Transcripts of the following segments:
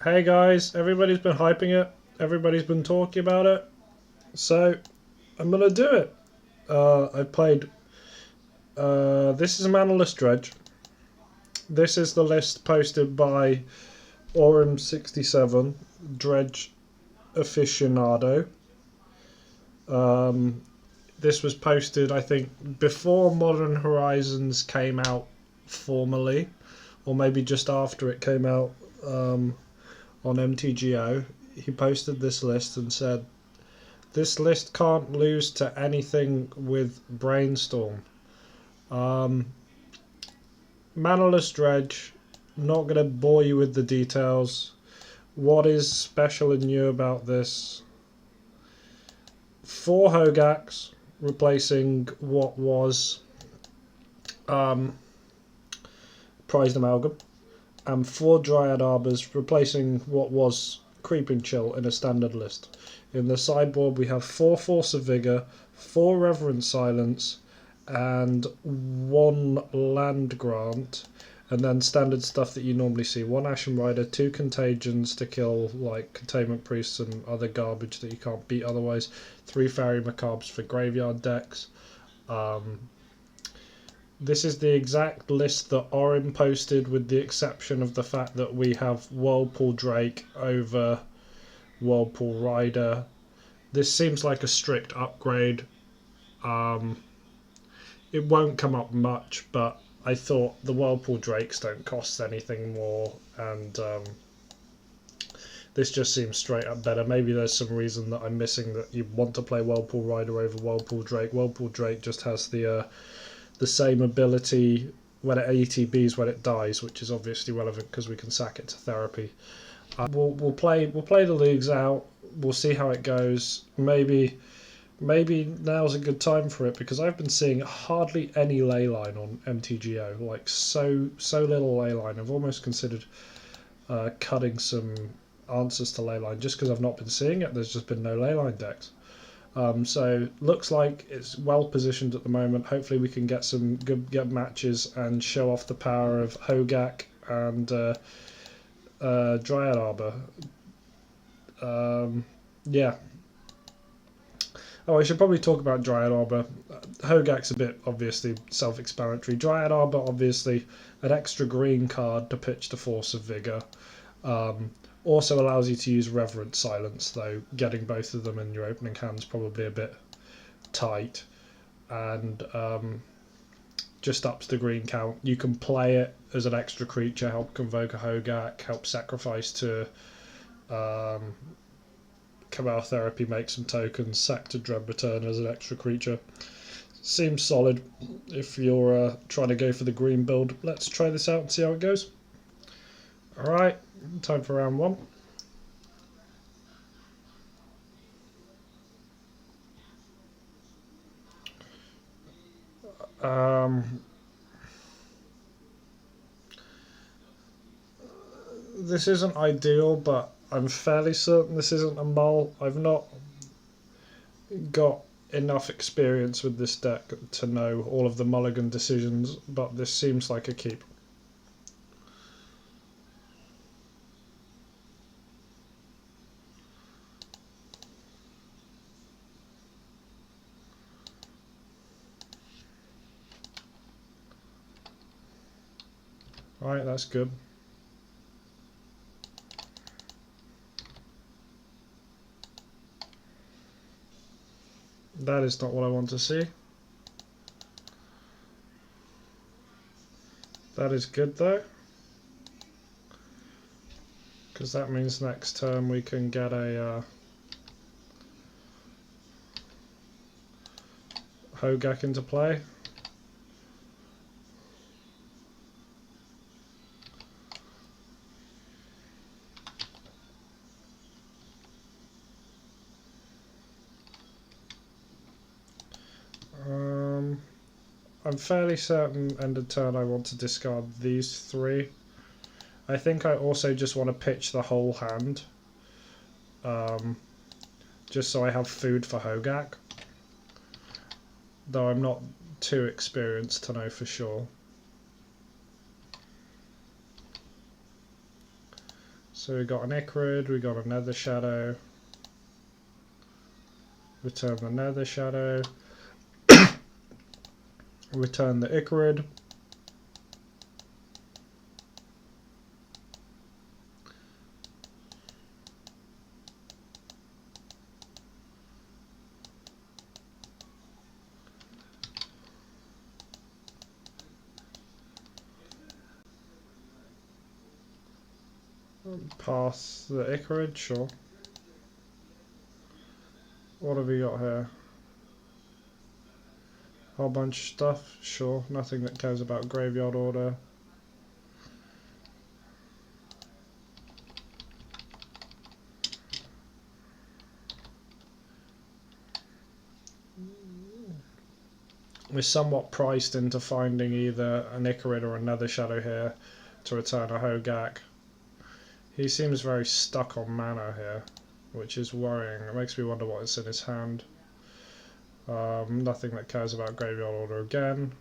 Hey guys, everybody's been hyping it, everybody's been talking about it, so I'm gonna do it. I've played, this is a Manaless Dredge. This is the list posted by Aurum67, Dredge aficionado. This was posted, I think, before Modern Horizons came out formally, or maybe just after it came out on MTGO. He posted this list and said, "This list can't lose to anything with Brainstorm." Manaless Dredge, not going to bore you with the details. What is special and new about this? 4 Hogaaks, replacing what was Prized Amalgam, and 4 Dryad Arbors, replacing what was Creeping Chill in a standard list. In the sideboard we have 4 Force of Vigor, 4 Reverent Silence, and 1 Land Grant, and then standard stuff that you normally see: 1 Ashen Rider, 2 Contagions to kill like Containment Priests and other garbage that you can't beat otherwise, 3 Fairy Macabres for graveyard decks. This is the exact list that Orin posted, with the exception of the fact that we have Whirlpool Drake over Whirlpool Rider. This seems like a strict upgrade. It won't come up much, but I thought the Whirlpool Drakes don't cost anything more, and this just seems straight up better. Maybe there's some reason that I'm missing that you want to play Whirlpool Rider over Whirlpool Drake. Whirlpool Drake just has the same ability when it ATBs when it dies, which is obviously relevant because we can sack it to therapy. We'll play the leagues out. We'll see how it goes. Maybe now's a good time for it, because I've been seeing hardly any leyline on MTGO. Like so little leyline. I've almost considered cutting some answers to leyline just because I've not been seeing it. There's just been no leyline decks. So looks like it's well positioned at the moment. Hopefully we can get some good matches and show off the power of Hogaak and Dryad Arbor. Yeah. Oh, I should probably talk about Dryad Arbor. Hogaak's a bit obviously self-explanatory. Dryad Arbor, obviously an extra green card to pitch to Force of Vigor. Also allows you to use Reverent Silence, though getting both of them in your opening hand's probably a bit tight. And just ups the green count. You can play it as an extra creature, help convoke a Hogaak, help sacrifice to Cabal Therapy, make some tokens, sack to Dread Return as an extra creature. Seems solid if you're trying to go for the green build. Let's try this out and see how it goes. Alright, time for round 1. This isn't ideal, but I'm fairly certain this isn't a mull. I've not got enough experience with this deck to know all of the mulligan decisions, but this seems like a keep. Alright, that's good. That is not what I want to see. That is good though, because that means next turn we can get a Hogaak into play. I'm fairly certain end of turn I want to discard these 3. I think I also just want to pitch the whole hand, just so I have food for Hogaak, though I'm not too experienced to know for sure. So we got an Icarid, we got a Nether Shadow. Return the Nether Shadow. Return the Icarid. Pass the Icarid, sure. What have we got here? Whole bunch of stuff, sure. Nothing that cares about graveyard order. We're somewhat priced into finding either an Icarid or another Shadow here to return a Hogaak. He seems very stuck on mana here, which is worrying. It makes me wonder what is in his hand. Nothing that cares about graveyard order again.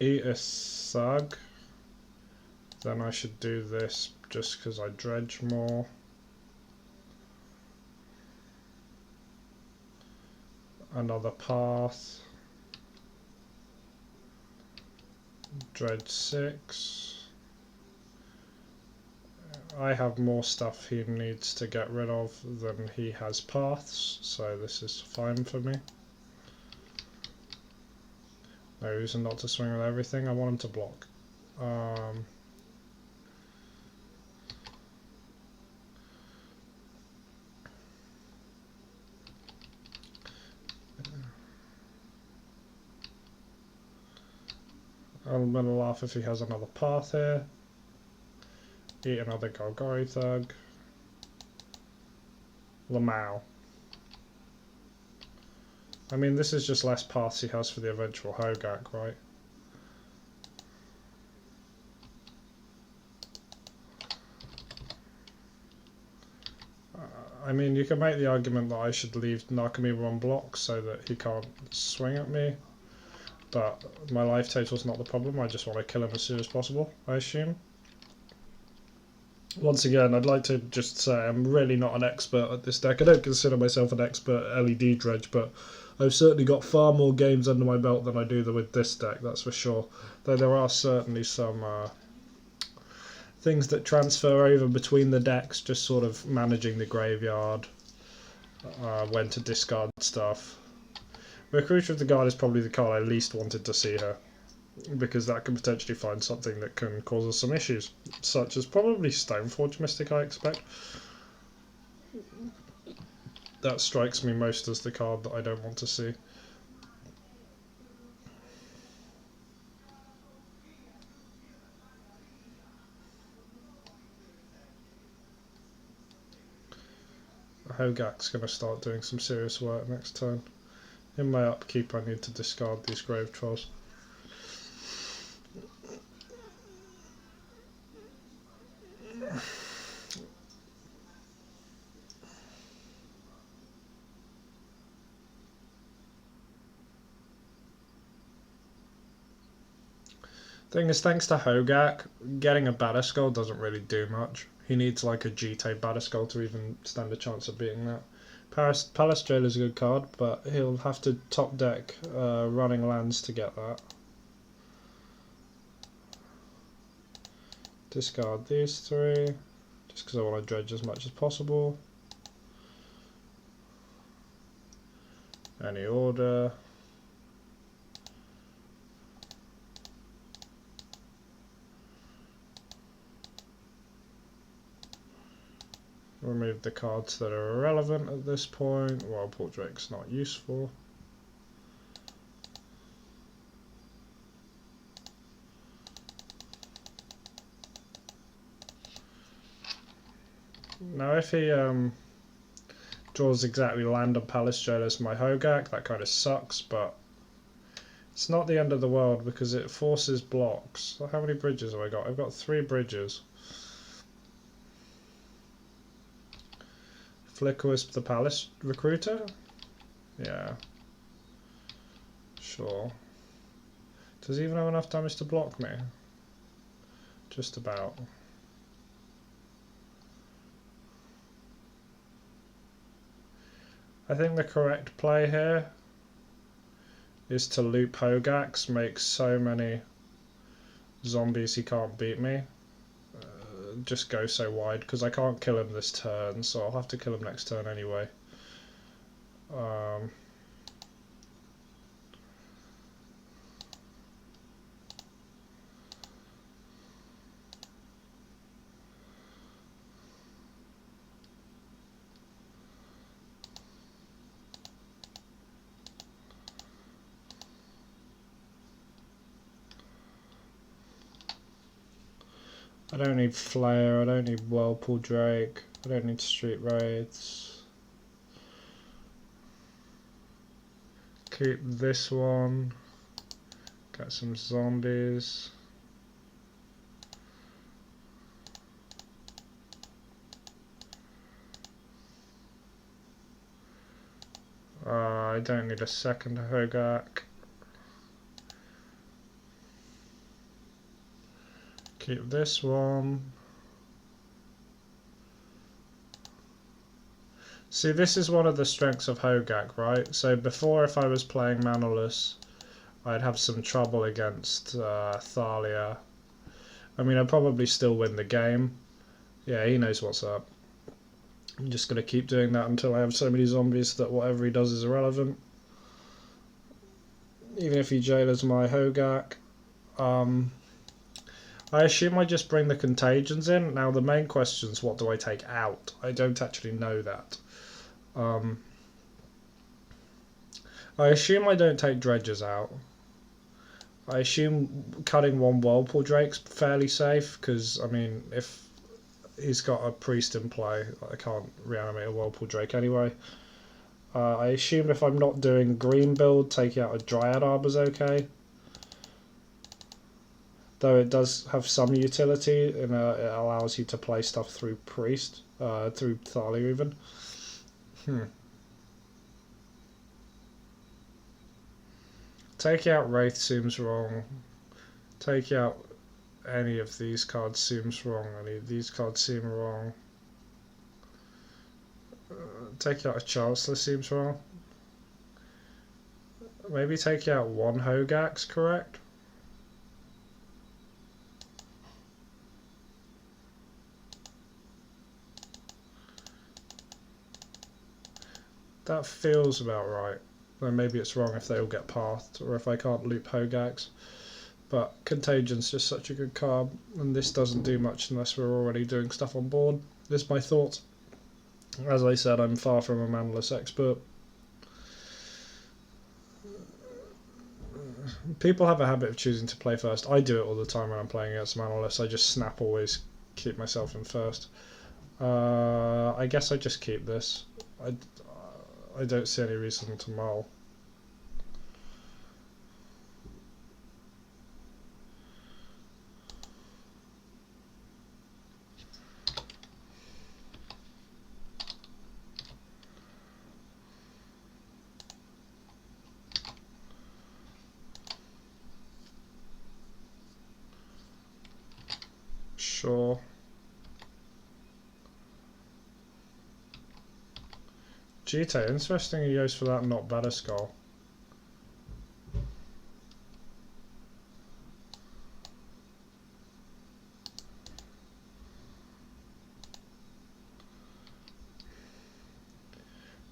Eat a Thug. Then I should do this just because I dredge more. Another path. Dredge 6. I have more stuff he needs to get rid of than he has paths, so this is fine for me. No reason not to swing with everything. I want him to block. I'm gonna laugh if he has another path here. Eat another Golgari Thug. Lamau. I mean, this is just less paths he has for the eventual Hogaak, right? I mean, you can make the argument that I should leave Narcomoeba on block so that he can't swing at me, but my life total's not the problem. I just want to kill him as soon as possible, I assume. Once again, I'd like to just say I'm really not an expert at this deck. I don't consider myself an expert at LED Dredge, but I've certainly got far more games under my belt than I do with this deck, that's for sure. Though there are certainly some things that transfer over between the decks, just sort of managing the graveyard, when to discard stuff. Recruiter of the Guard is probably the card I least wanted to see here, because that can potentially find something that can cause us some issues, such as probably Stoneforge Mystic, I expect. That strikes me most as the card that I don't want to see. Hogaak's going to start doing some serious work next turn. In my upkeep I need to discard these Grave Trolls. Thing is, thanks to Hogaak, getting a Batterskull doesn't really do much. He needs like a GT Batterskull to even stand a chance of beating that. Palace Jail is a good card, but he'll have to top deck running lands to get that. Discard these three, just because I want to dredge as much as possible. Any order. Remove the cards that are irrelevant at this point. Whirlpool Drake's not useful. Now if he draws exactly land and palace jailers my Hogaak, that kind of sucks, but it's not the end of the world because it forces blocks. So how many bridges have I got? I've got 3 bridges. Flicker Wisp the palace recruiter? Yeah. Sure. Does he even have enough damage to block me? Just about. I think the correct play here is to loop Hogaaks, make so many zombies he can't beat me. Just go so wide, because I can't kill him this turn, so I'll have to kill him next turn anyway. I don't need Flare, I don't need Whirlpool Drake, I don't need Street Raids. Keep this one. Got some zombies. I don't need a second Hogaak. Keep this one. See, this is one of the strengths of Hogaak, right? So before, if I was playing Manaless, I'd have some trouble against Thalia. I mean, I'd probably still win the game. Yeah, he knows what's up. I'm just going to keep doing that until I have so many zombies that whatever he does is irrelevant. Even if he jailers my Hogaak. I assume I just bring the contagions in. Now the main question is, what do I take out? I don't actually know that. I assume I don't take dredges out. I assume cutting one Whirlpool Drake's fairly safe, because, I mean, if he's got a priest in play, I can't reanimate a Whirlpool Drake anyway. I assume if I'm not doing green build, taking out a Dryad Arbor's okay. Though it does have some utility, and it allows you to play stuff through priest, through Thalia even. Taking out Wraith seems wrong. Taking out any of these cards seems wrong. Any of these cards seem wrong. Taking out a Chancellor seems wrong. Maybe taking out one Hogaak's correct. That feels about right. Then maybe it's wrong if they all get pathed, or if I can't loop Hogaaks. But Contagion's just such a good card, and this doesn't do much unless we're already doing stuff on board. This is my thoughts. As I said, I'm far from a Manaless expert. People have a habit of choosing to play first. I do it all the time when I'm playing against Manaless. I just snap always, keep myself in first. I guess I just keep this. I don't see any reason to mull. Sure. Jite, interesting he goes for that, not better skull.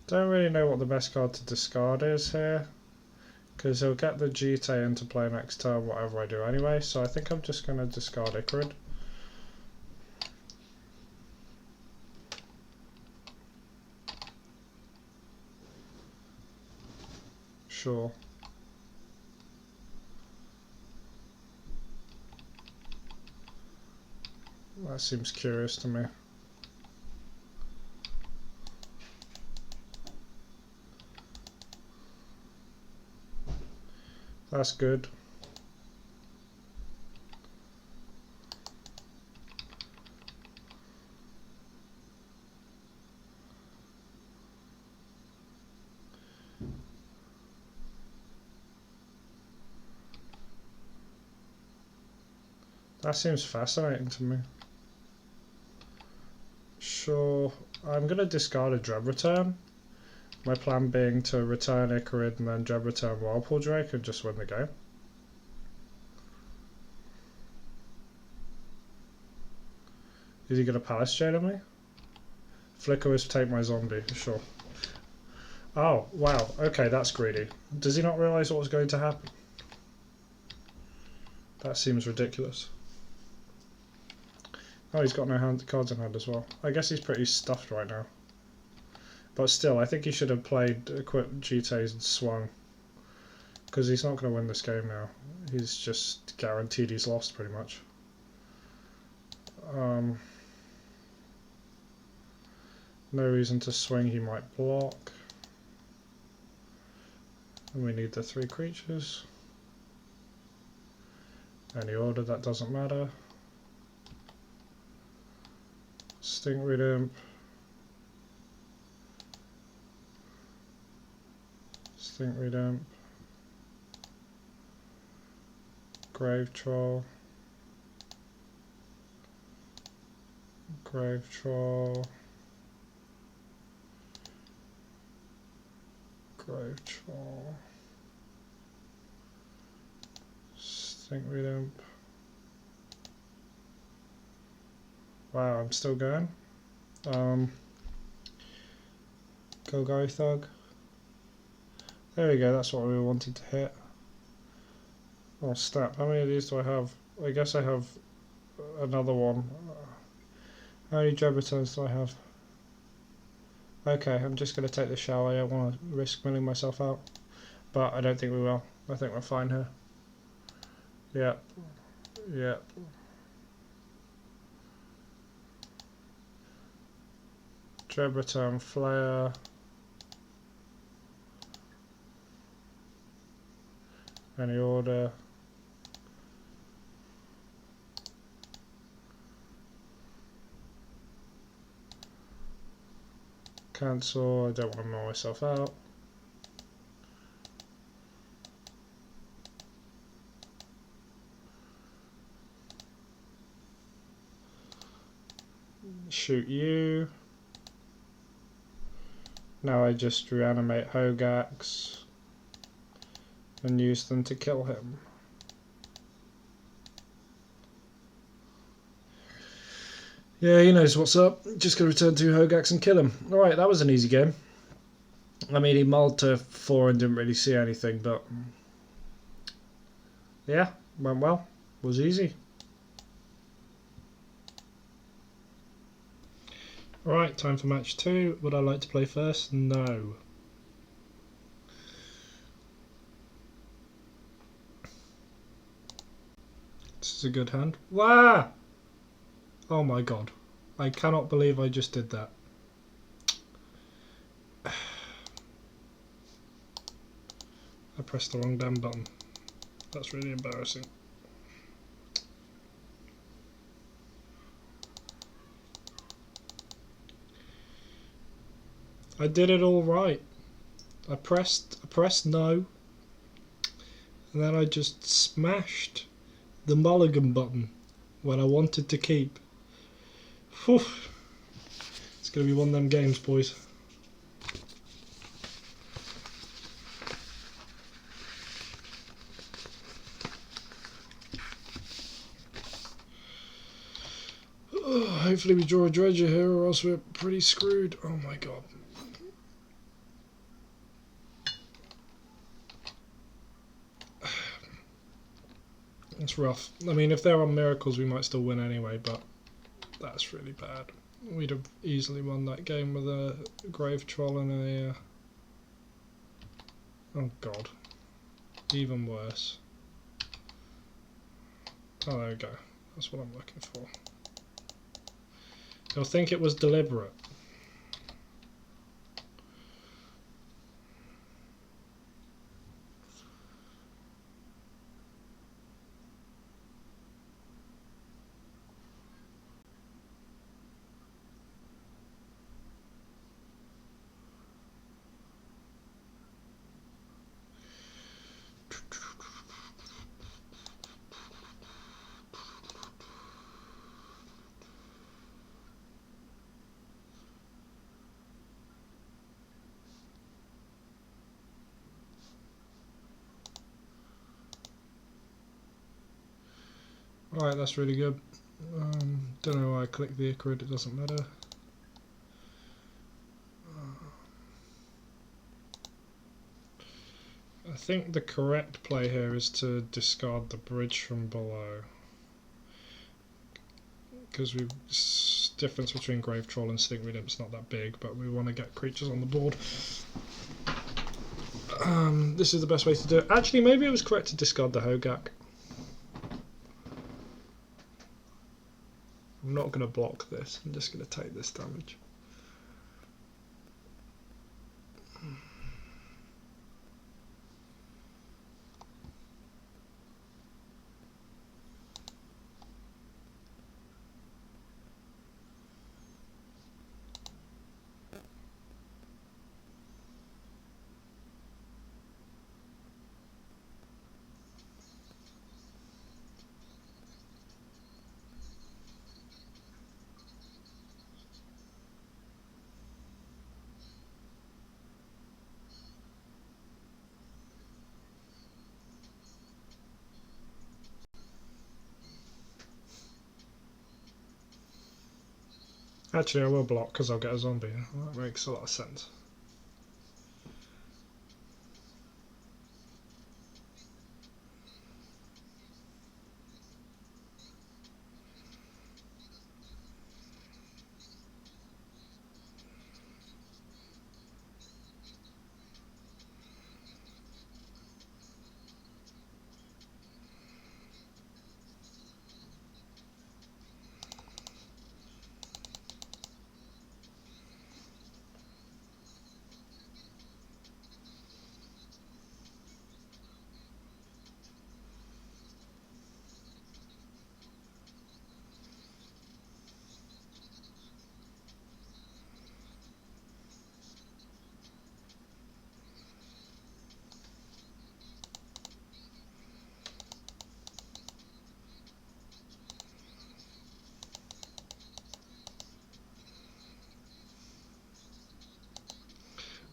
Don't really know what the best card to discard is here, because he'll get the Jite into play next turn whatever I do anyway, so I think I'm just going to discard Icarid. Sure. That seems curious to me. That's good. That seems fascinating to me. Sure, I'm going to discard a Dread Return. My plan being to return Icarid and then Dread Return Whirlpool Drake and just win the game. Is he going to Palace Jailer me? Flicker is take my zombie, sure. Oh, wow, okay, that's greedy. Does he not realise what was going to happen? That seems ridiculous. Oh, he's got no cards in hand as well. I guess he's pretty stuffed right now. But still, I think he should have played, equipped GTAs and swung. Because he's not going to win this game now. He's just guaranteed he's lost, pretty much. No reason to swing, he might block. And we need the 3 creatures. Any order, that doesn't matter. Stinkweed Imp. Stinkweed Imp. Grave Troll. Grave Troll. Grave Troll. Stinkweed Imp. Wow, I'm still going. Go Thug. There we go, that's what we wanted to hit. Oh snap, how many of these do I have? I guess I have another one. How many Dread Returns do I have? Okay, I'm just going to take the shower. I don't want to risk milling myself out. But I don't think we will. I think we're fine here. Yep. Yep. Dread Return Flare. Any order. Cancel, I don't want to mill myself out. Shoot you. Now I just reanimate Hogaaks and use them to kill him. Yeah, he knows what's up. Just gonna return 2 Hogaaks and kill him. Alright, that was an easy game. I mean, he mulled to 4 and didn't really see anything, but yeah, went well. Was easy. Alright, time for match 2. Would I like to play first? No. This is a good hand. Wow! Oh my god. I cannot believe I just did that. I pressed the wrong damn button. That's really embarrassing. I did it all right. I pressed no, and then I just smashed the mulligan button when I wanted to keep. Whew. It's going to be one of them games, boys. Oh, hopefully we draw a Dredger here, or else we're pretty screwed. Oh my god. It's rough. I mean, if there are miracles, we might still win anyway, but that's really bad. We'd have easily won that game with a Grave Troll and a... Oh god. Even worse. Oh, there we go. That's what I'm looking for. You'll think it was deliberate. Alright, that's really good. Don't know why I clicked the Icarid, it doesn't matter. I think the correct play here is to discard the bridge from below. Because we've difference between Grave Troll and Sting Redempt's not that big, but we want to get creatures on the board. This is the best way to do it. Actually, maybe it was correct to discard the Hogaak. I'm not going to block this, I'm just going to take this damage. Actually, I will block because I'll get a zombie. That makes a lot of sense.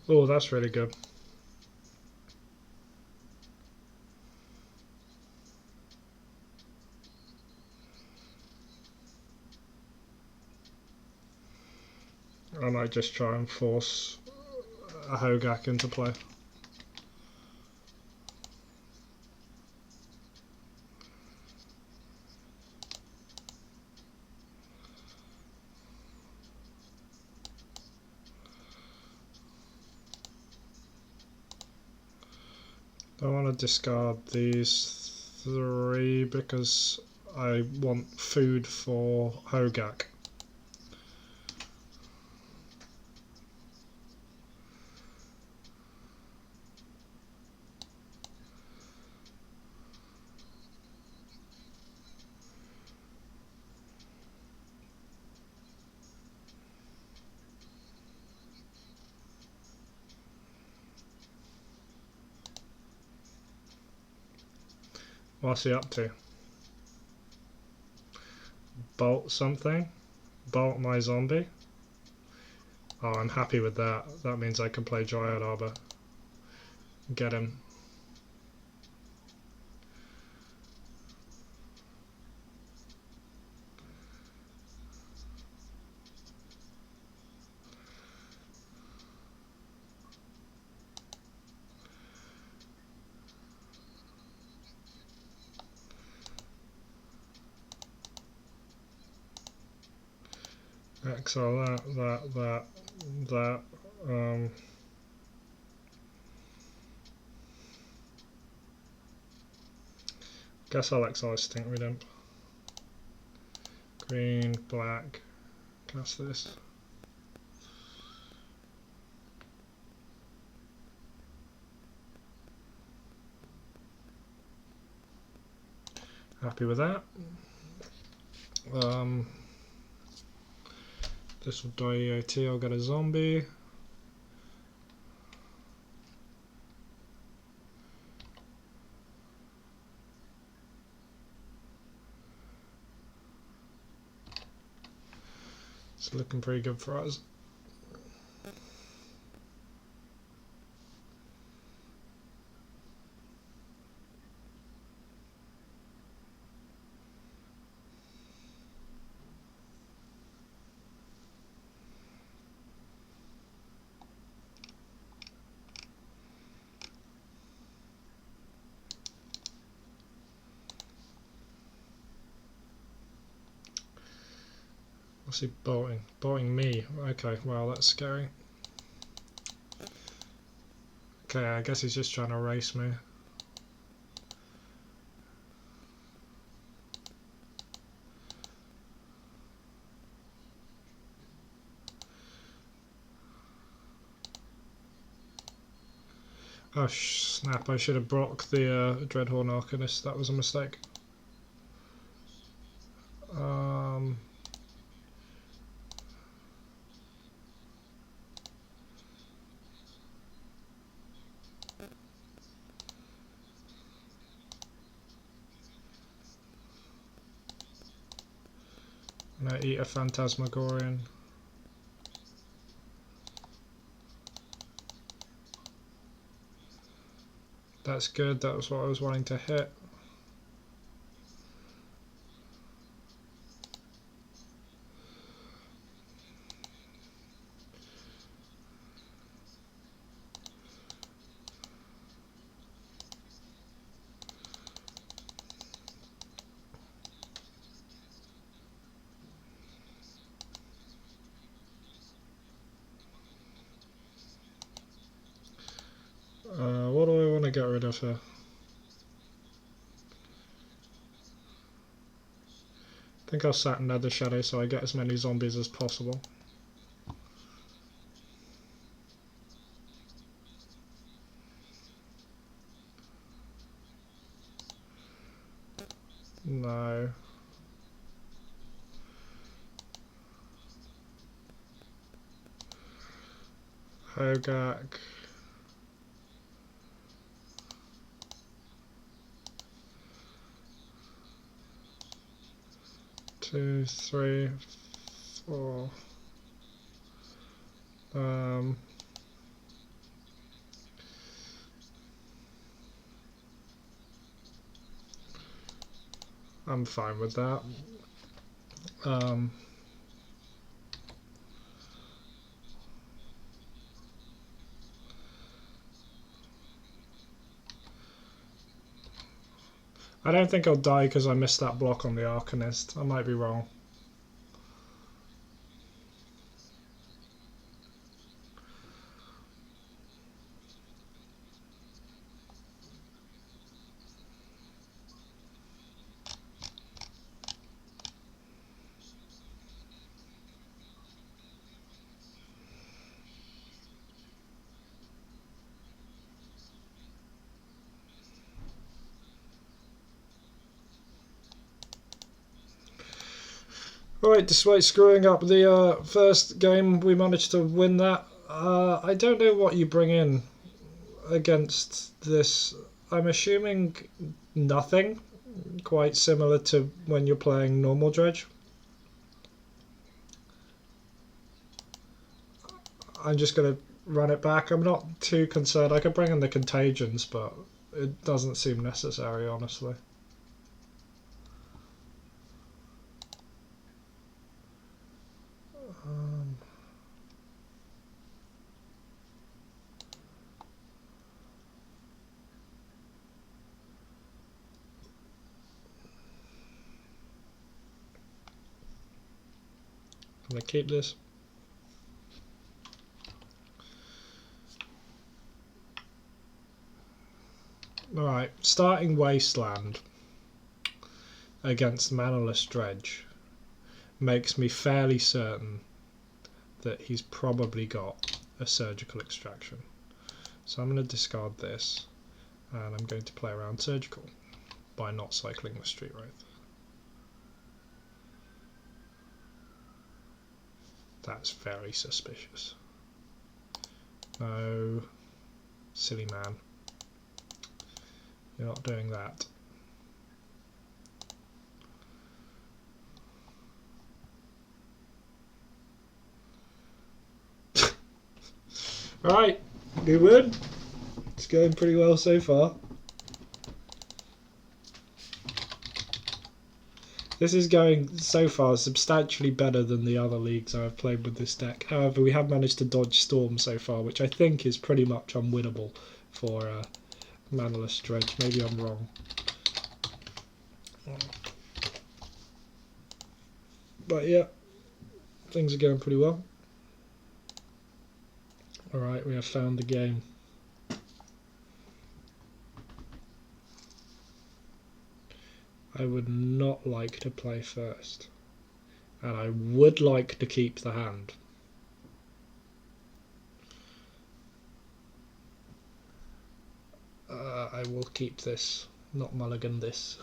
Oh, that's really good. I might just try and force a Hogaak into play. I want to discard these 3 because I want food for Hogaak. What's he up to? Bolt something? Bolt my zombie? Oh, I'm happy with that. That means I can play Dryad Arbor. Get him. Exile that. Guess I'll exile Sting Redempt. Green, black, cast this. Happy with that. This will die EOT, I'll get a zombie. It's looking pretty good for us. What's he bolting? Bolting me. Okay, well that's scary. Okay, I guess he's just trying to race me. Oh snap, I should have blocked the Dreadhorn Arcanist, that was a mistake. I'm gonna eat a Phantasmagorian. That's good, that was what I was wanting to hit. What do I want to get rid of here? I think I'll sat in Nether Shadow so I get as many zombies as possible. No. Hogaak. Two, three, four. I'm fine with that. I don't think I'll die because I missed that block on the Arcanist. I might be wrong. Alright, despite screwing up the first game, we managed to win that. I don't know what you bring in against this. I'm assuming nothing, quite similar to when you're playing normal Dredge. I'm just going to run it back. I'm not too concerned. I could bring in the Contagions, but it doesn't seem necessary, honestly. I'm going to keep this. Alright, starting Wasteland against Manaless Dredge makes me fairly certain that he's probably got a surgical extraction. So I'm going to discard this and I'm going to play around surgical by not cycling the Street Wraith. That's very suspicious. No, silly man. You're not doing that. Alright, good win. It's going pretty well so far. This is going so far substantially better than the other leagues I've played with this deck. However, we have managed to dodge Storm so far, which I think is pretty much unwinnable for Manaless Dredge. Maybe I'm wrong. But yeah, things are going pretty well. Alright, we have found the game. I would not like to play first. And I would like to keep the hand. I will keep this, not mulligan this.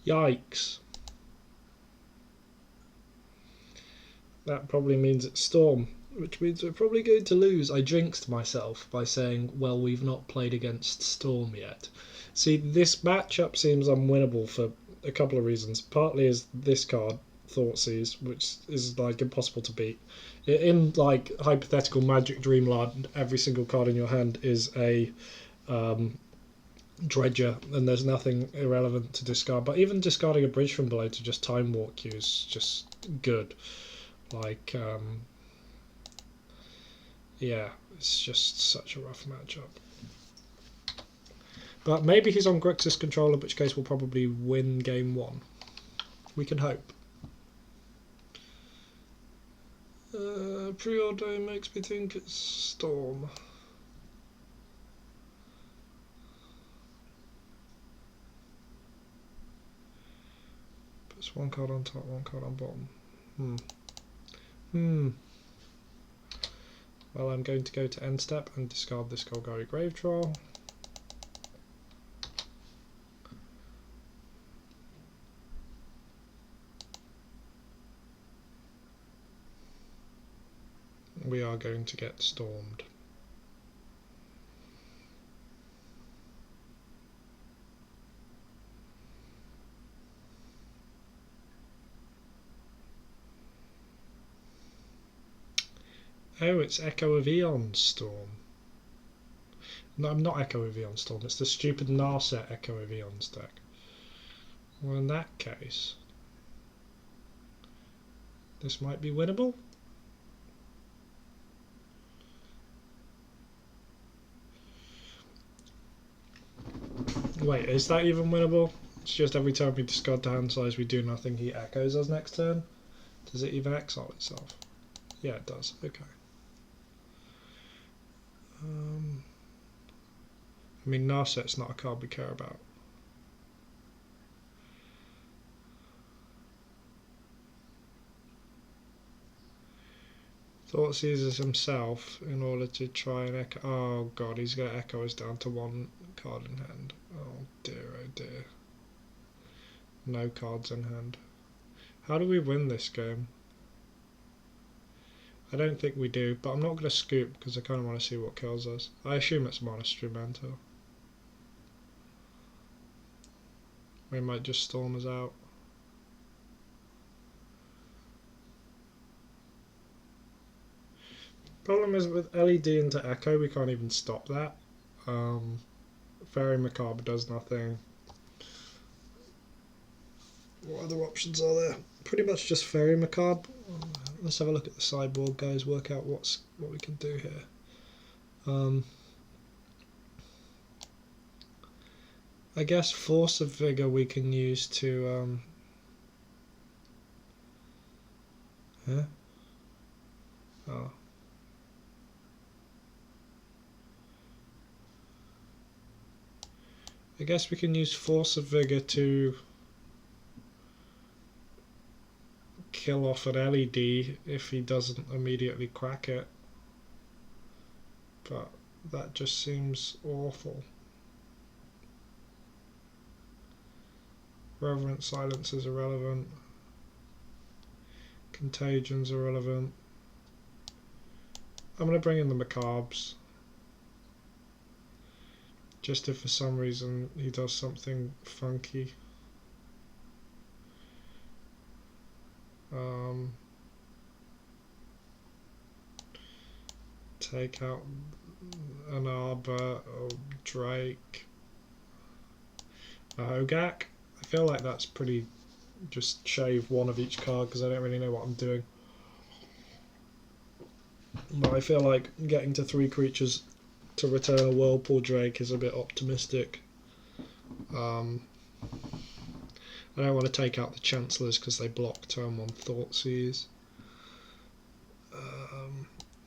Yikes. That probably means it's Storm, which means we're probably going to lose. I jinxed myself by saying, well, we've not played against Storm yet. See, this matchup seems unwinnable for a couple of reasons. Partly is this card, Thoughtseize, which is like impossible to beat. In like hypothetical Magic Dreamland, every single card in your hand is a Dredger, and there's nothing irrelevant to discard. But even discarding a Bridge from Below to just Time Walk you is just good. Like, yeah, it's just such a rough matchup. But maybe he's on Grixis control, in which case we'll probably win game 1. We can hope. Pre-order makes me think it's Storm. Puts one card on top, one card on bottom. Well, I'm going to go to end step and discard this Golgari Grave Troll. We are going to get stormed. Oh, it's Echo of Eon's Storm. No, I'm not Echo of Eon's Storm, it's the stupid Narset Echo of Eon's deck. Well, in that case, this might be winnable. Wait, is that even winnable? It's just every time we discard to hand size we do nothing, he echoes us next turn? Does it even exile itself? Yeah, it does. Okay. I mean, Narset's not a card we care about. Thought seizes himself in order to try and echo. Oh god, he's going to echo us down to one card in hand. Oh dear. No cards in hand. How do we win this game? I don't think we do, but I'm not going to scoop because I kind of want to see what kills us. I assume it's Monastery Mantle. We might just storm us out. Problem is with LED into Echo, we can't even stop that. Fairy Macabre does nothing. What other options are there? Pretty much just Fairy Macabre. Let's have a look at the sideboard, guys, work out what we can do here. I guess Force of Vigor we can use to Oh. I guess we can use Force of Vigor to kill off an LED if he doesn't immediately crack it. But that just seems awful. Reverent Silence is irrelevant. Contagion's irrelevant. I'm going to bring in the Macabres. Just if for some reason he does something funky. Take out an Arbor or Drake. A Hogaak. I feel like that's pretty just shave one of each card because I don't really know what I'm doing. But I feel like getting to 3 creatures to return a Whirlpool Drake is a bit optimistic. I don't want to take out the Chancellors because they block turn 1 Thoughtseize.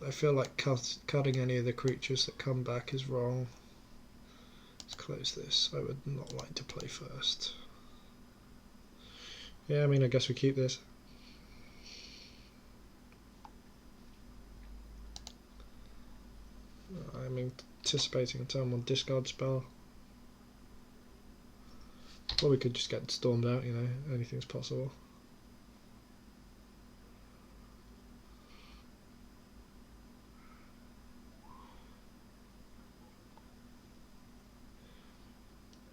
I feel like cutting any of the creatures that come back is wrong. Let's close this. I would not like to play first. Yeah, I mean, I guess we keep this. I'm anticipating a turn 1 discard spell. Or we could just get stormed out, you know, anything's possible.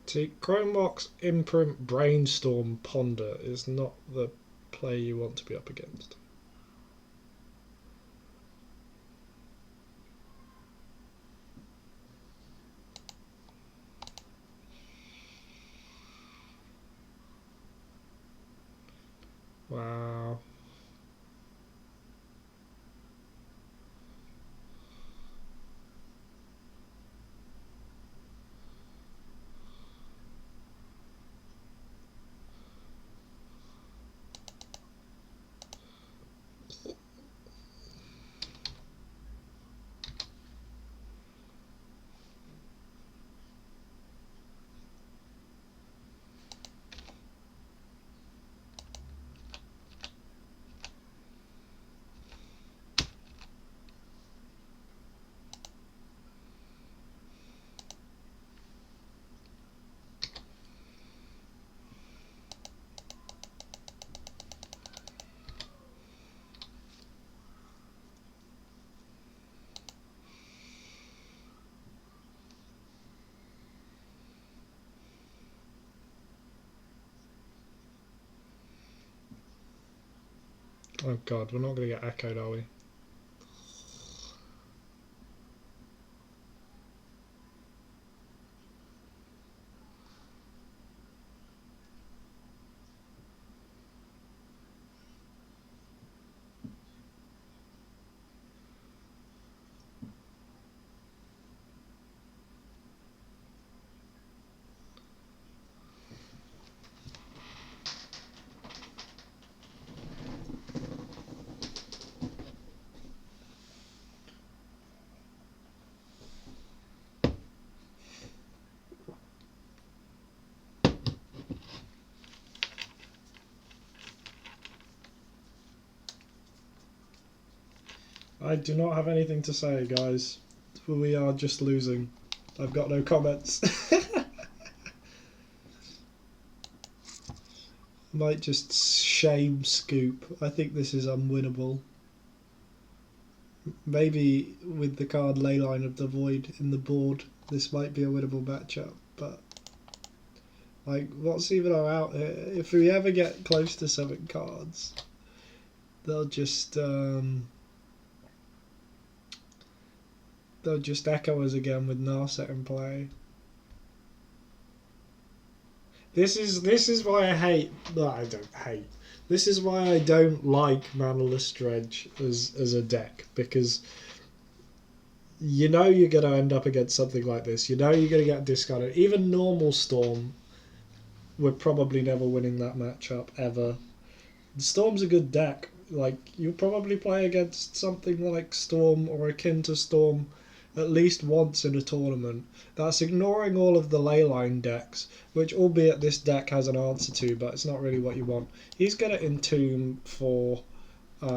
See, Chromebox, Imprint, Brainstorm, Ponder is not the play you want to be up against. Wow. Oh god, we're not going to get echoed, are we? I do not have anything to say, guys. We are just losing. I've got no comments. Might just shame scoop. I think this is unwinnable. Maybe with the card Leyline of the Void in the board, this might be a winnable matchup, but like, what's even out here? If we ever get close to 7 cards, they'll just echo us again with Narset in play. This is why I hate. No, I don't hate. This is why I don't like Manaless Dredge as a deck, because you know you're going to end up against something like this. You know you're going to get discarded. Even normal Storm, we're probably never winning that matchup ever. Storm's a good deck. Like, you'll probably play against something like Storm or akin to Storm at least once in a tournament. That's ignoring all of the Leyline decks, which albeit this deck has an answer to, but it's not really what you want. He's going to Entomb for...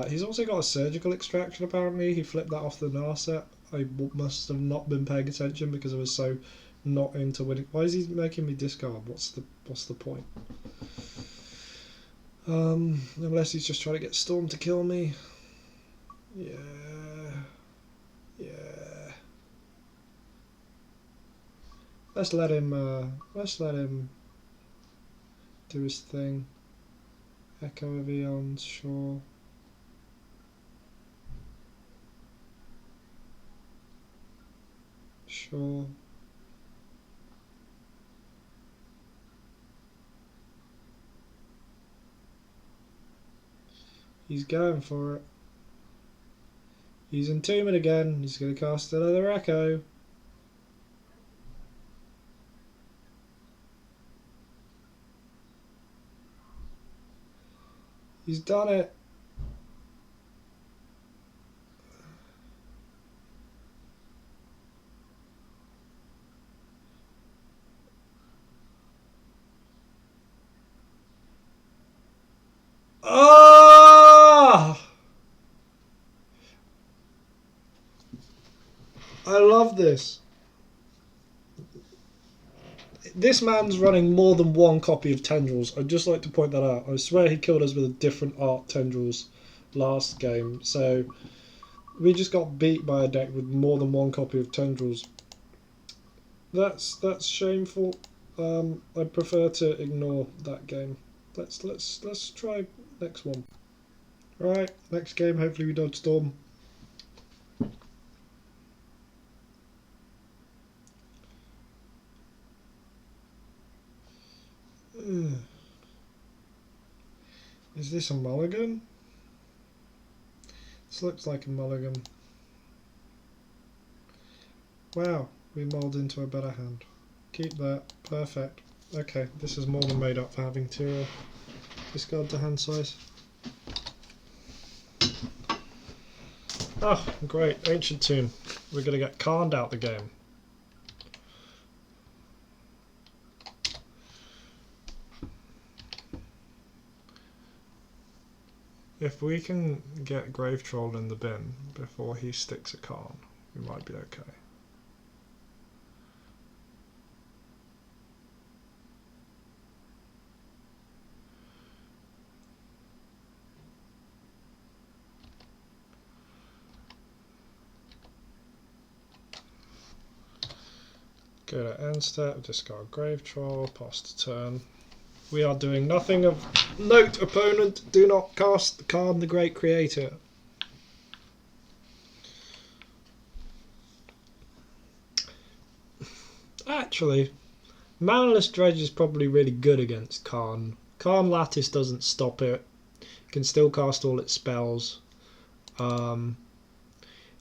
he's also got a Surgical Extraction, apparently. He flipped that off the Narset. I must have not been paying attention because I was so not into winning. Why is he making me discard? What's the point? Unless he's just trying to get Storm to kill me. Yeah. Let's let him do his thing. Echo of Eons, sure. Sure. He's going for it. He's entombed again. He's going to cast another Echo. He's done it. Oh! I love this. This man's running more than one copy of Tendrils. I'd just like to point that out. I swear he killed us with a different art Tendrils last game. So we just got beat by a deck with more than one copy of Tendrils. That's shameful. I'd prefer to ignore that game. Let's try next one. Right, next game. Hopefully we dodge Storm. Is this a mulligan? This looks like a mulligan. Wow, we mulled into a better hand. Keep that. Perfect. Okay, this is more than made up for having to discard the hand size. Oh, great. Ancient Tomb. We're going to get Karned out the game. If we can get Grave Troll in the bin before he sticks a Karn, we might be okay. Go to end step, discard Grave Troll, pass the turn. We are doing nothing of note, opponent. Do not cast Karn the Great Creator. Actually, Manaless Dredge is probably really good against Karn. Karn Lattice doesn't stop it. It can still cast all its spells. Turns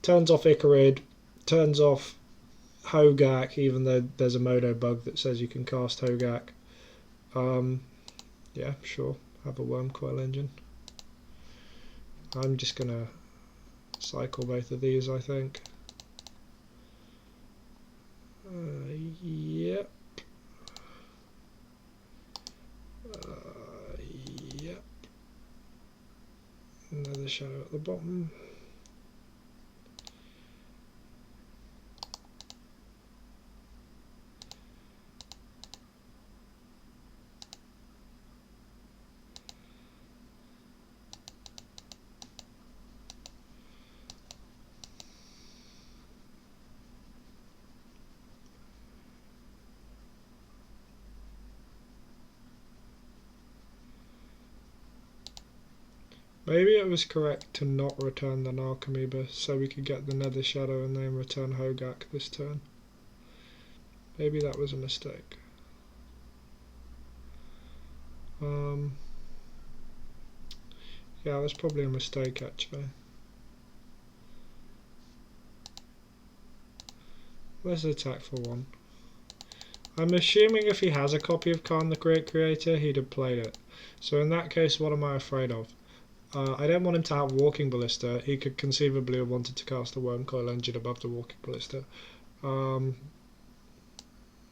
off Icarid. Turns off Hogaak, even though there's a Modo bug that says you can cast Hogaak. Yeah, sure. Have a Wormcoil Engine. I'm just gonna cycle both of these, I think. Yep. Yep. Another shadow at the bottom. Maybe it was correct to not return the Narcomoeba so we could get the Nether Shadow and then return Hogaak this turn. Maybe that was a mistake. Yeah, it was probably a mistake actually. Let's attack for one. I'm assuming if he has a copy of Karn the Great Creator, he'd have played it. So in that case, what am I afraid of? I don't want him to have Walking Ballista. He could conceivably have wanted to cast a Wormcoil Engine above the Walking Ballista.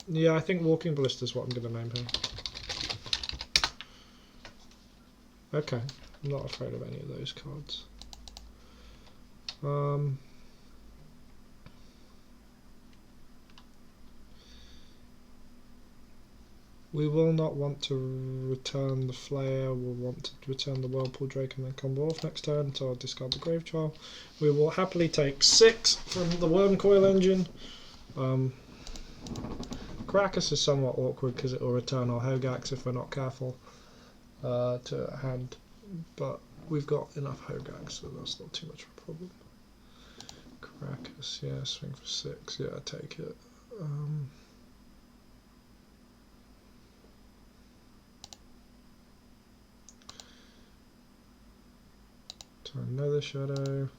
Yeah, I think Walking Ballista is what I'm going to name here. Okay, I'm not afraid of any of those cards. We will not want to return the Flare, we'll want to return the Whirlpool Drake and then combo off next turn, so I'll discard the Grave Troll. We will happily take 6 from the Wormcoil Engine. Krakus is somewhat awkward because it will return our Hogaaks if we're not careful to hand, but we've got enough Hogaaks, so that's not too much of a problem. Krakus, yeah, swing for 6, yeah, take it. another shadow.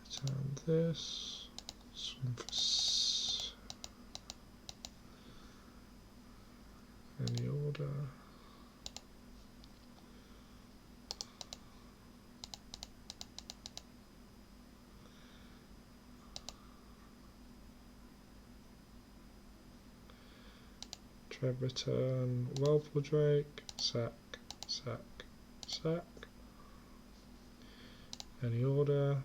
Return this. Swing for any order. Trev return, Whirlpool Drake, sack, sack, sack. Any order.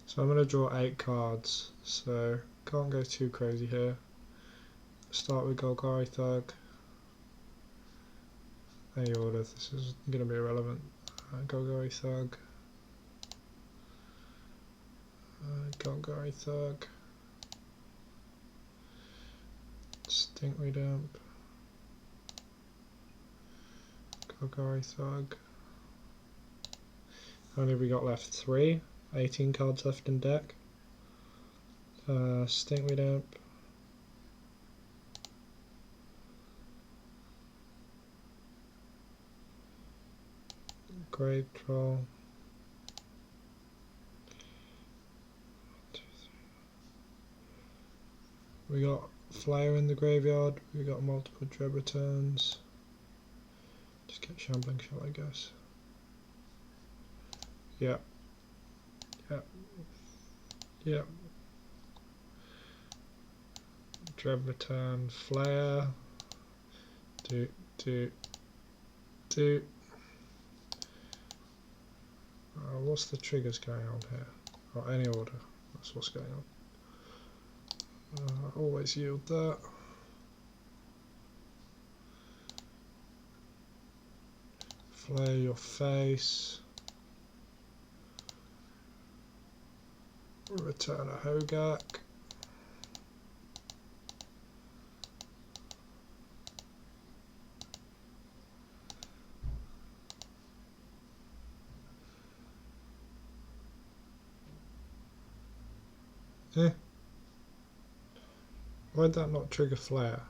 So I'm going to draw 8 cards, so can't go too crazy here. Start with Golgari Thug. Any order, this is going to be irrelevant. Golgari Thug. Golgari Thug. Stinkweed Imp. Golgari Thug. How many have we got left? 3. 18 cards left in deck. Stinkweed Imp. Grave Troll. 1, 2, 3. We got Flare in the graveyard. We got multiple Dread returns. Just get Shambling Shot, I guess. Yep. Yep. Yep. Dread return, Flare. Do. What's the triggers going on here? Oh, any order. That's what's going on. Always yield that. Flare your face. Return a Hogaak. Why'd that not trigger Flare?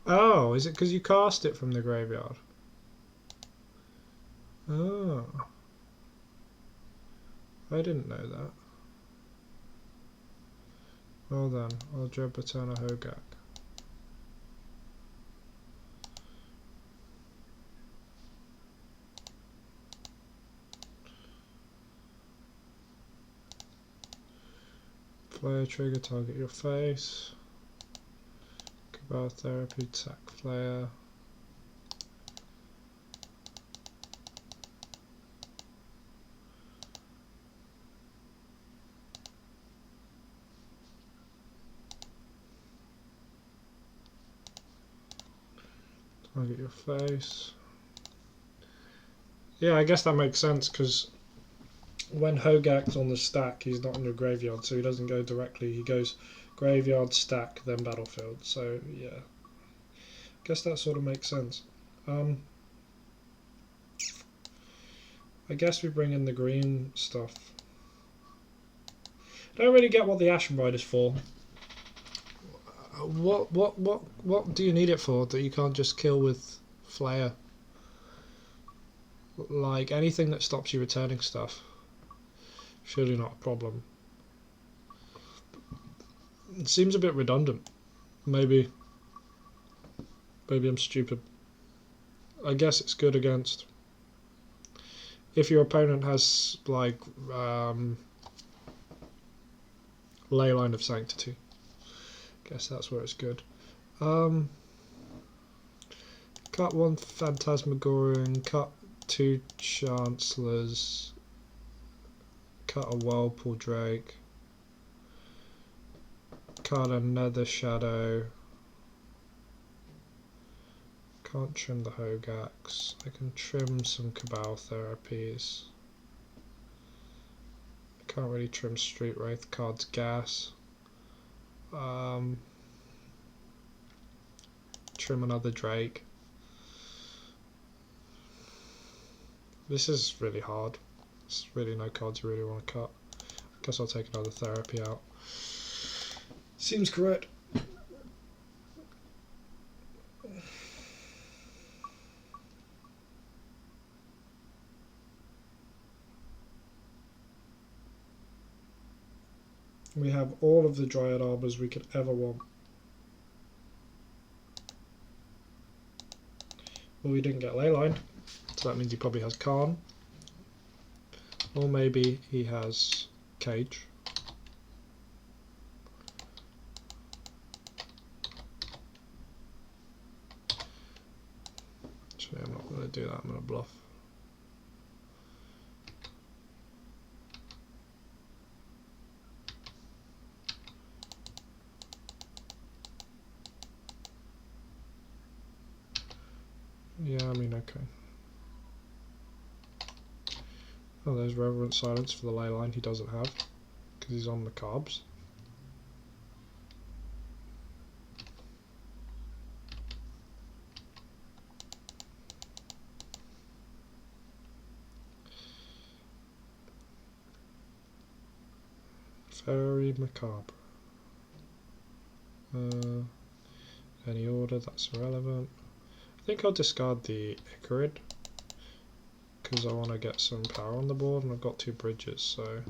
Oh, is it because you cast it from the graveyard? Oh. I didn't know that. Well then, I'll Dread return a Hogaak. Flare trigger, target your face. Cabal Therapy, sack Flare. Target your face. Yeah, I guess that makes sense because when Hogaak's on the stack, he's not in the graveyard, so he doesn't go directly. He goes graveyard, stack, then battlefield. So yeah, I guess that sort of makes sense. I guess we bring in the green stuff. I don't really get what the Ashen Ride is for. What do you need it for that you can't just kill with Flare? Like anything that stops you returning stuff. Surely not a problem. It seems a bit redundant. Maybe I'm stupid. I guess it's good against if your opponent has like Leyline of Sanctity. Guess that's where it's good. Cut 1 Phantasmagorian, cut 2 Chancellors, cut a Whirlpool Drake, cut another Shadow. Can't trim the Hogaaks. I can trim some Cabal Therapies. Can't really trim Street Wraith, cards gas. Trim another Drake. This is really hard. There's really no cards you really want to cut. I guess I'll take another therapy out. Seems correct. We have all of the Dryad Arbors we could ever want. Well, we didn't get Leyline, so that means he probably has Karn. Or maybe he has Cage. Actually, I'm not going to do that, I'm going to bluff. Yeah, I mean, okay. Oh, there's Reverent Silence for the Leyline he doesn't have, because he's on the carbs. Very macabre. Any order, that's irrelevant. I think I'll discard the Icarid because I want to get some power on the board, and I've got 2 bridges, so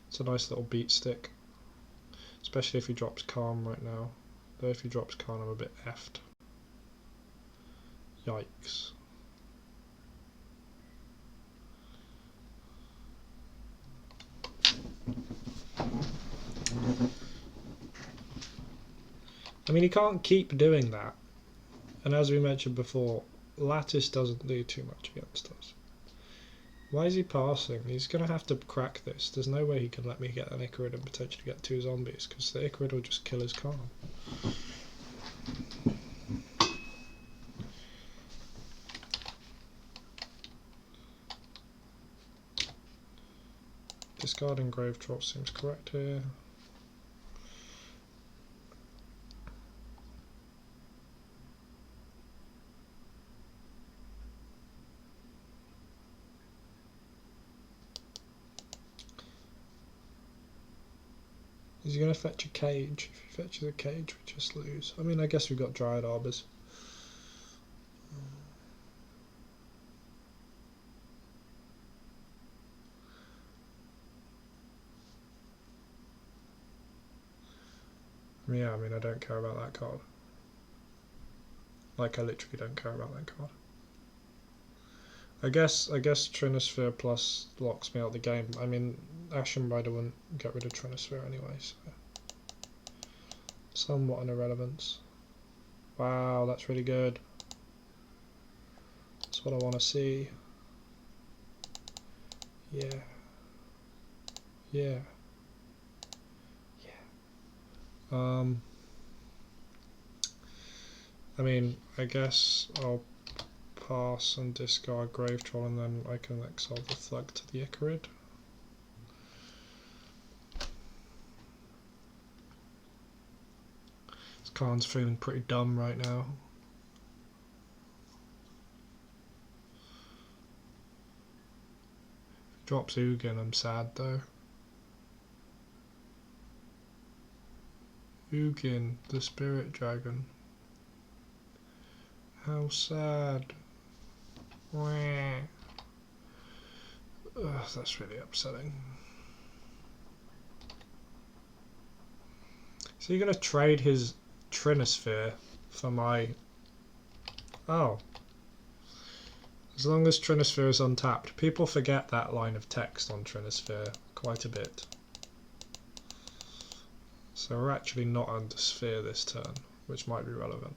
it's a nice little beat stick. Especially if he drops Calm right now. Though if he drops Calm, I'm a bit effed. Yikes. I mean, he can't keep doing that. And as we mentioned before, Lattice doesn't do too much against us. Why is he passing? He's going to have to crack this. There's no way he can let me get an Icarid and potentially get 2 zombies, because the Icarid will just kill his Calm. Discarding Grave Troll seems correct here. Is he going to fetch a Cage? If he fetches a Cage, we just lose. I mean, I guess we've got Dryad Arbors. Yeah, I mean, I don't care about that card. Like, I literally don't care about that card. I guess Trinosphere Plus locks me out of the game. I mean, Ashen Rider wouldn't get rid of Trinosphere anyway, so somewhat an irrelevance. Wow, that's really good. That's what I want to see. Yeah. Yeah. Yeah. I mean, I guess I'll pass and discard Grave Troll, and then I can exile the Thug to the Icarid. This Khan's feeling pretty dumb right now. If he drops Ugin, I'm sad though. Ugin, the Spirit Dragon. How sad. Ugh, that's really upsetting. So you're going to trade his Trinosphere for my... Oh. As long as Trinosphere is untapped. People forget that line of text on Trinosphere quite a bit. So we're actually not under Sphere this turn, which might be relevant.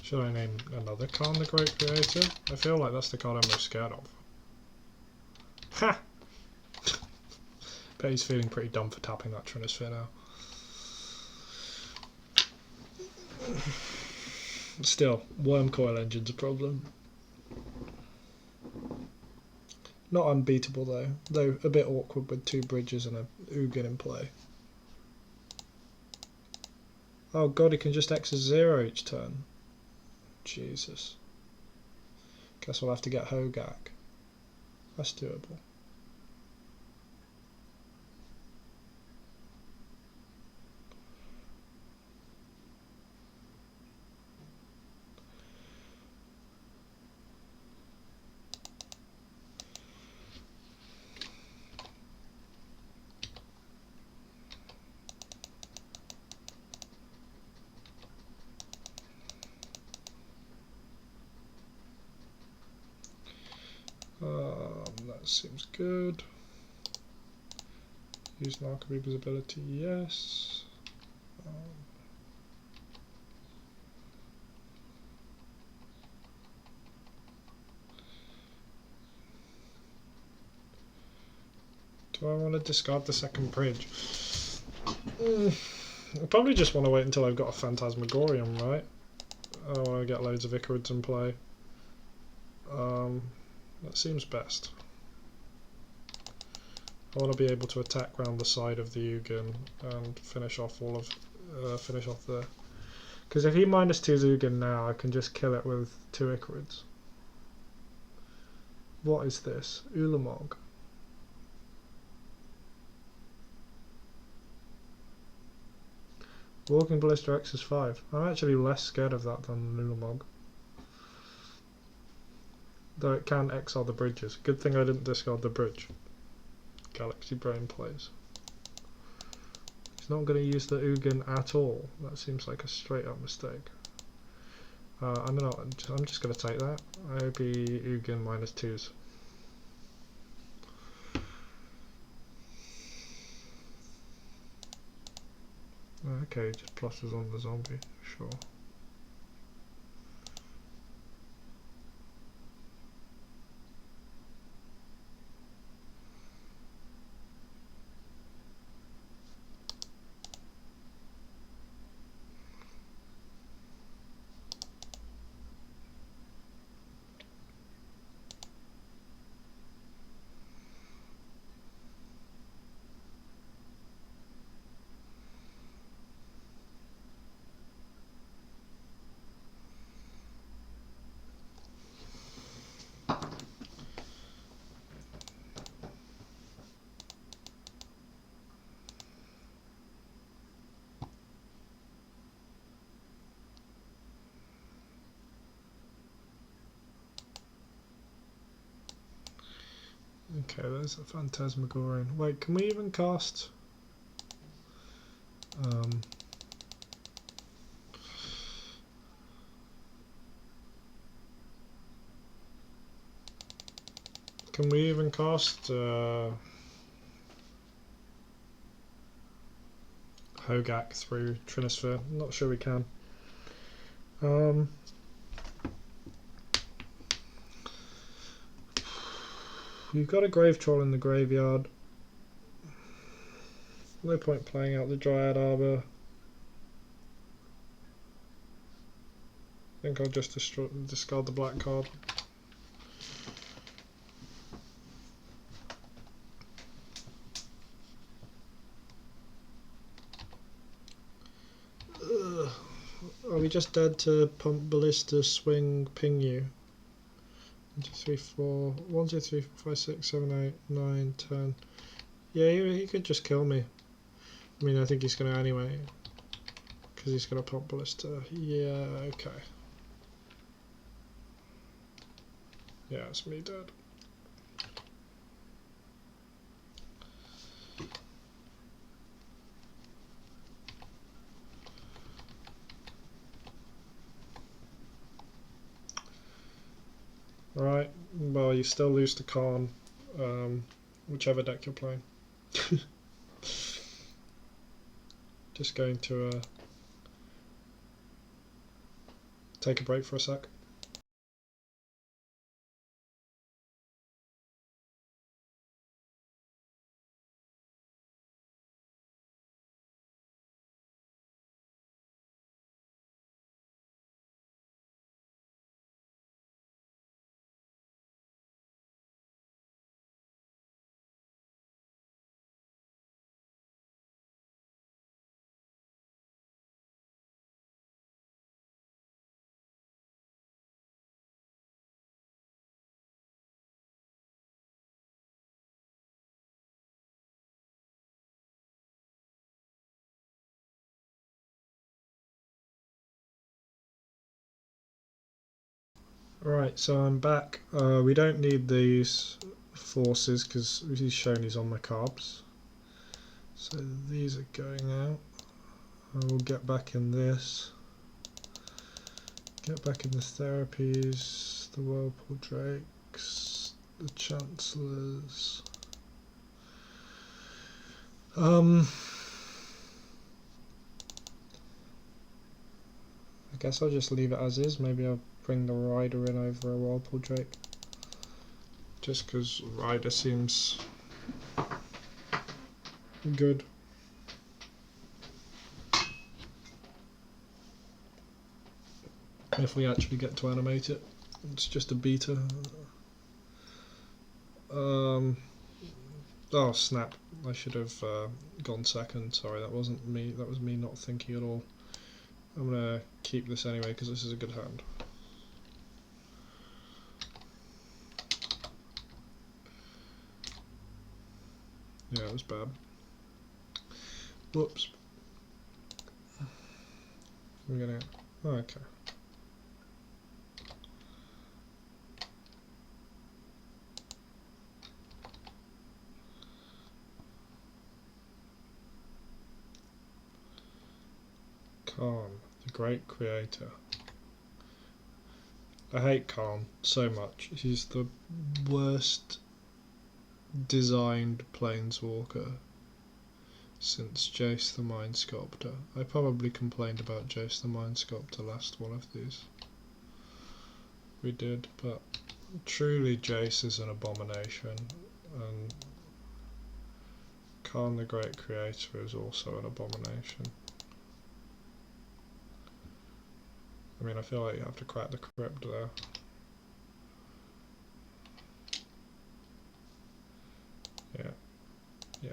Should I name another Khan the Great Creator? I feel like that's the card I'm most scared of. Ha! Bet he's feeling pretty dumb for tapping that Trinisphere now. Still, Worm Coil Engine's a problem. Not unbeatable though a bit awkward with 2 bridges and a Ugin in play. Oh god, he can just X a 0 each turn. Jesus. Guess we'll have to get Hogaak. That's doable. That seems good. Use Narcobee's ability, yes. Do I want to discard the second bridge? I probably just want to wait until I've got a Phantasmagorium, right? I don't want to get loads of Icarids in play. That seems best. I want to be able to attack round the side of the Ugin and finish off all of, finish off the. Because if he -2's Ugin now, I can just kill it with 2 Icarids. What is this? Ulamog. Walking Ballista X is 5. I'm actually less scared of that than Ulamog. Though it can exile the bridges. Good thing I didn't discard the bridge. Galaxy Brain plays. He's not going to use the Ugin at all. That seems like a straight up mistake. I'm just going to take that. IOB Ugin -2s. Okay, just pluses on the zombie, sure. Okay, there's a Phantasmagorian. Wait, can we even cast? Can we even cast Hogaak through Trinisphere? Not sure we can. You've got a Grave Troll in the graveyard. No point playing out the Dryad Arbor. I think I'll just discard the black card. Are we just dead to pump Ballista, swing, ping you? 1, 2, 3, 4. 1, 2, 3, 4, 5, 6, 7, 8, 9, 10. Yeah, he could just kill me. I mean, I think he's going to anyway. Because he's going to pump Ballista. Yeah, okay. Yeah, it's me dead. Alright, well you still lose to Khan, whichever deck you're playing. Just going to take a break for a sec. Right, so I'm back. We don't need these forces because he's shown he's on my carbs. So these are going out. I will get back in this. Get back in the therapies, the Whirlpool Drakes, the Chancellors. I guess I'll just leave it as is. Maybe I'll bring the Rider in over a Whirlpool Drake. Just because Rider seems good. If we actually get to animate it, it's just a beta. Oh snap! I should have gone second. Sorry, that wasn't me. That was me not thinking at all. I'm gonna keep this anyway because this is a good hand. Yeah, it was bad. Whoops. I'm gonna. Oh, okay. Khan, the great creator. I hate Khan so much. He's the worst designed planeswalker since Jace the Mind Sculptor. I probably complained about Jace the Mind Sculptor last one of these. We did, but truly Jace is an abomination, and Khan the Great Creator is also an abomination. I mean, I feel like you have to crack the crypt there. Yeah, yeah.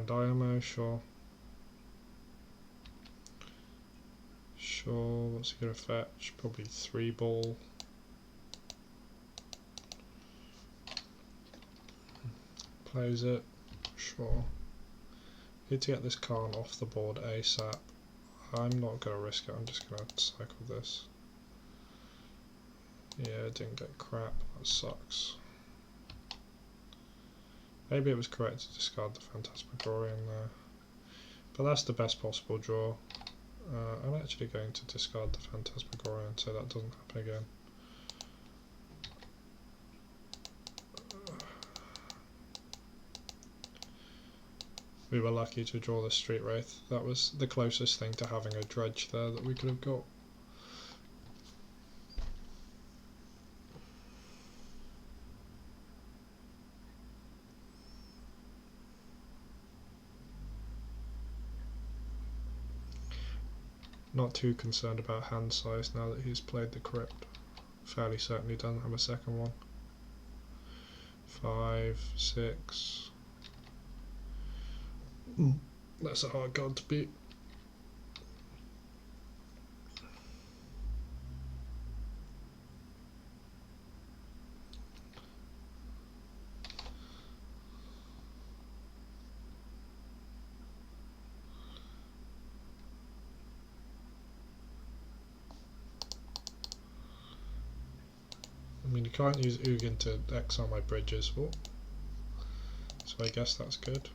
Dynamo, sure. Sure, what's he gonna fetch? Probably 3-ball. Plays it, sure. Need to get this Khan off the board ASAP. I'm not gonna risk it, I'm just gonna cycle this. Yeah, didn't get crap, that sucks. Maybe it was correct to discard the Phantasmagorian there. But that's the best possible draw. I'm actually going to discard the Phantasmagorian so that doesn't happen again. We were lucky to draw the Street Wraith. That was the closest thing to having a Dredge there that we could have got. Not too concerned about hand size now that he's played the Crypt. Fairly certain he doesn't have a second one. 5, 6. That's a hard card to beat. I mean, you can't use Ugin to exile my bridges, so I guess that's good.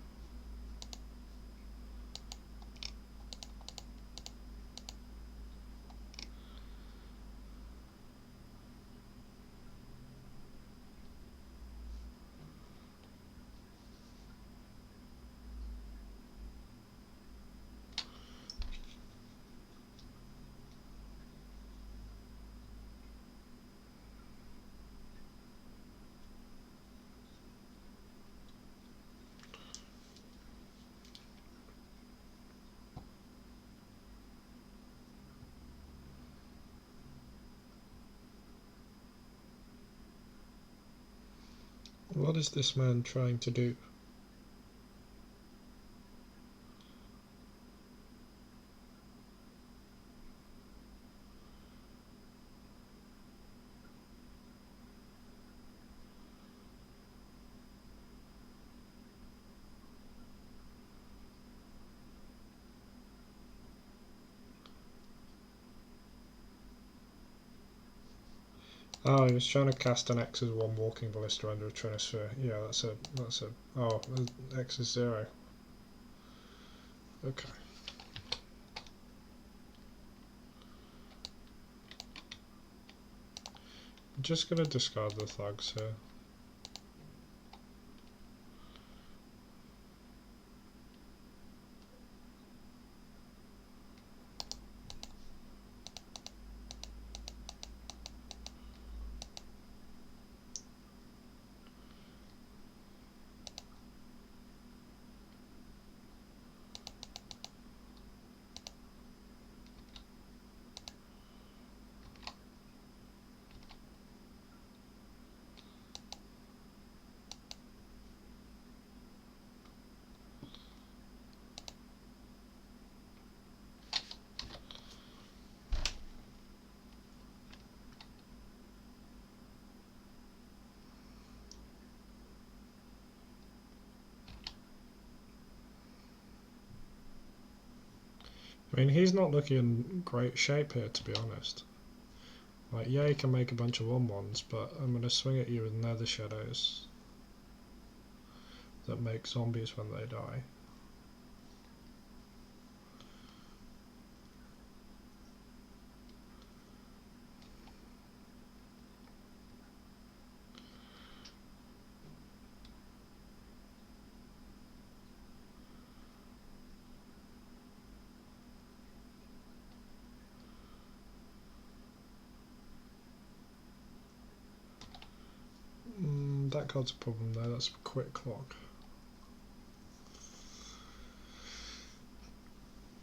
What is this man trying to do? Oh, he was trying to cast an X as one walking ballista under a trinisphere. Yeah, that's a. Oh, X is 0. Okay. I'm just gonna discard the thugs here. I mean, he's not looking in great shape here, to be honest. Like, yeah, he can make a bunch of 1/1s, but I'm going to swing at you with Nether Shadows that make zombies when they die. That card's a problem though, that's a quick clock.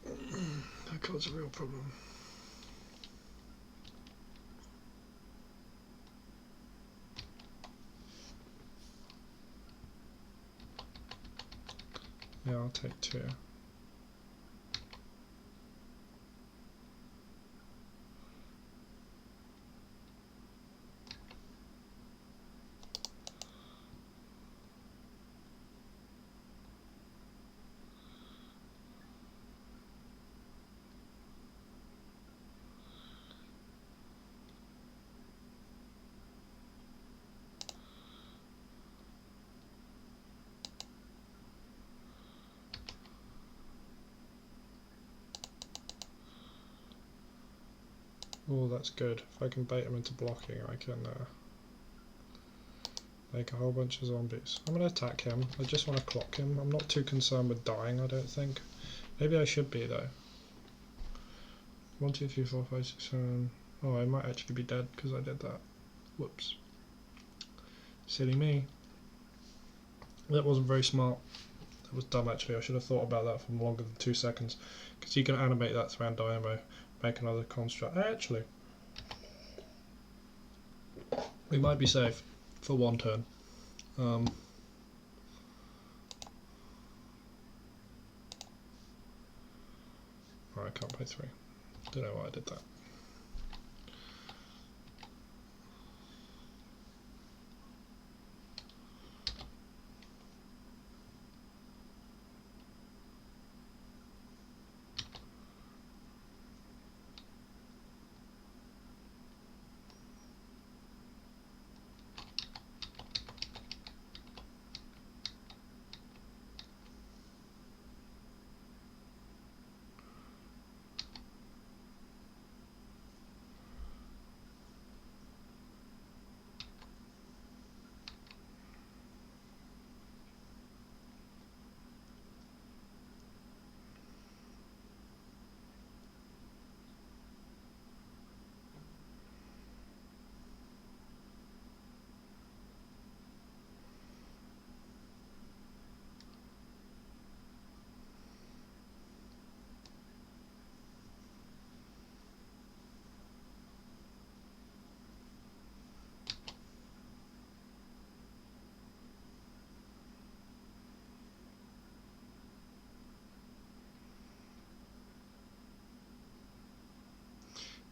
That card's a real problem. Yeah, I'll take 2. Oh, that's good. If I can bait him into blocking, I can make a whole bunch of zombies. I'm going to attack him. I just want to clock him. I'm not too concerned with dying, I don't think. Maybe I should be, though. 1, 2, 3, 4, 5, 6, 7. Oh, I might actually be dead because I did that. Whoops. Silly me. That wasn't very smart. That was dumb, actually. I should have thought about that for longer than 2 seconds. Because you can animate that through dynamo, make another construct. Actually, we might be safe for 1 turn. I can't play 3. Don't know why I did that.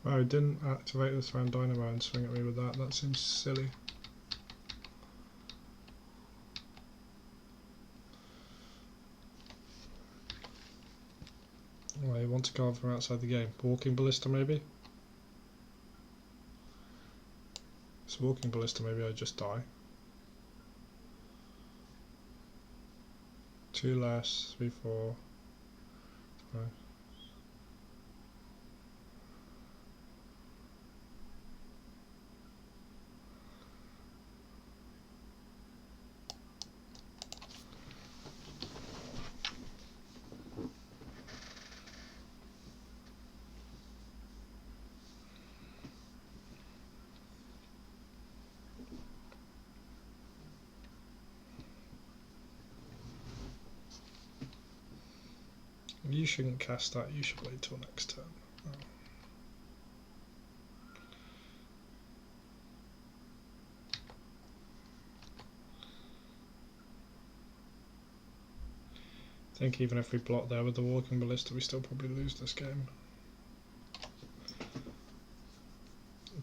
Oh, I didn't activate the Thran Dynamo and swing at me with that. That seems silly. Oh, I want to card from outside the game. Walking Ballista, maybe? It's Walking Ballista, maybe I just die. 2 less, 3, 4, 5. You shouldn't cast that, you should wait till next turn. Oh. I think even if we block there with the Walking Ballista, we still probably lose this game.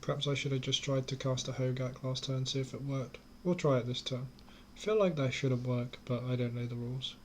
Perhaps I should have just tried to cast a Hogaak last turn, see if it worked. We'll try it this turn. I feel like that should have worked, but I don't know the rules.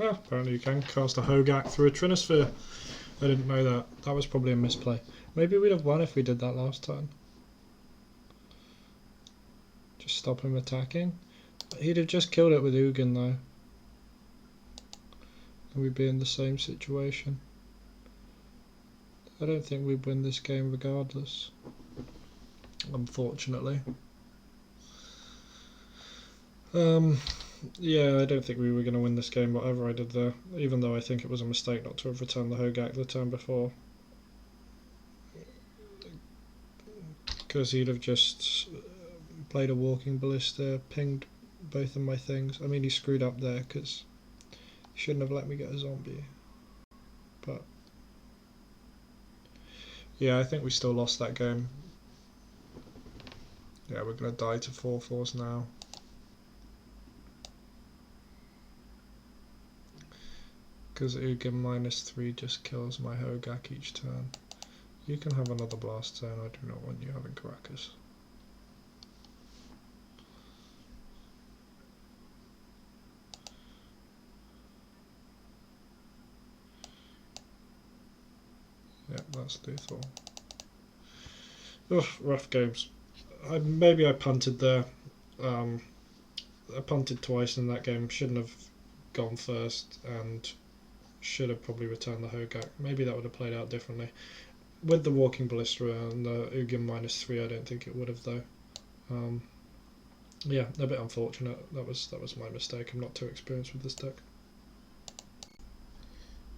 Ah, apparently you can cast a Hogaak through a Trinosphere. I didn't know that. That was probably a misplay. Maybe we'd have won if we did that last turn. Just stop him attacking. He'd have just killed it with Ugin though. And we'd be in the same situation. I don't think we'd win this game regardless. Unfortunately. Yeah, I don't think we were going to win this game, whatever I did there, even though I think it was a mistake not to have returned the Hogaak the turn before. Because he'd have just played a Walking Ballista, pinged both of my things. I mean, he screwed up there because he shouldn't have let me get a zombie. But yeah, I think we still lost that game. Yeah, we're going to die to 4/4s now. Because Ugin -3 just kills my Hogaak each turn. You can have another blast turn, I do not want you having Caracas. Yep, that's lethal. Ugh, rough games. Maybe I punted there. I punted twice in that game, shouldn't have gone first, and should have probably returned the Hogaak. Maybe that would have played out differently. With the Walking Ballista and the Ugin -3, I don't think it would have though. Yeah, a bit unfortunate. That was my mistake. I'm not too experienced with this deck.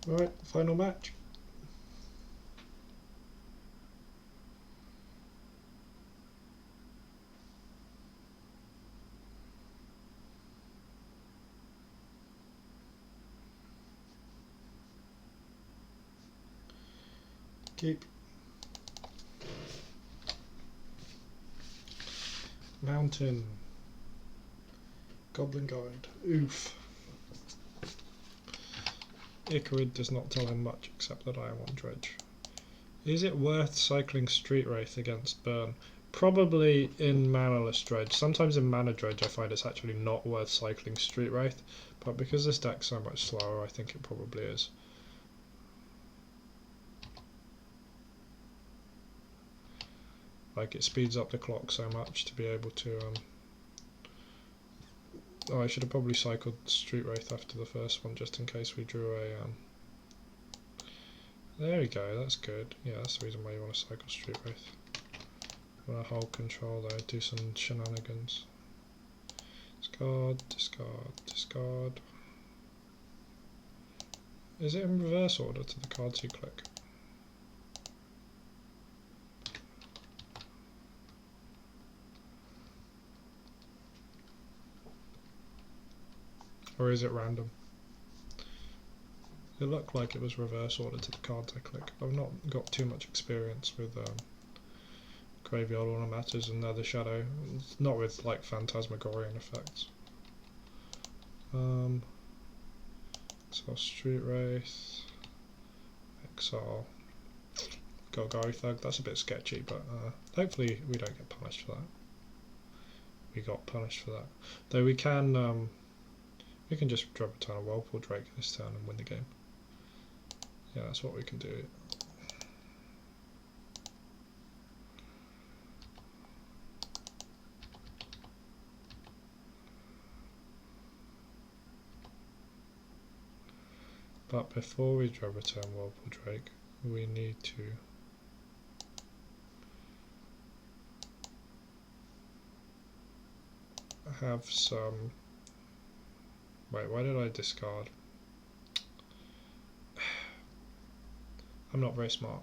Alright, final match. Keep. Mountain. Goblin Guide. Oof. Icarid does not tell him much except that I am on Dredge. Is it worth cycling Street Wraith against Burn? Probably in Manaless Dredge. Sometimes in Mana Dredge I find it's actually not worth cycling Street Wraith, but because this deck's so much slower I think it probably is. Like, it speeds up the clock so much to be able to oh, I should have probably cycled Street Wraith after the first one just in case we drew a there we go, that's good. Yeah, that's the reason why you want to cycle Street Wraith. You want to hold control there, do some shenanigans. Discard, discard, discard. Is it in reverse order to the cards you click? Or is it random? It looked like it was reverse order to the cards I click. I've not got too much experience with Graveyard Ornamatas and Nether Shadow. It's not with like Phantasmagorian effects. So Street Wraith, Exile, Golgari Thug. That's a bit sketchy, but hopefully we don't get punished for that. We got punished for that. Though we can just drop a ton of Whirlpool Drake this turn and win the game. Yeah, that's what we can do. But before we drop a turn Whirlpool Drake, we need to have some... Wait, why did I discard? I'm not very smart.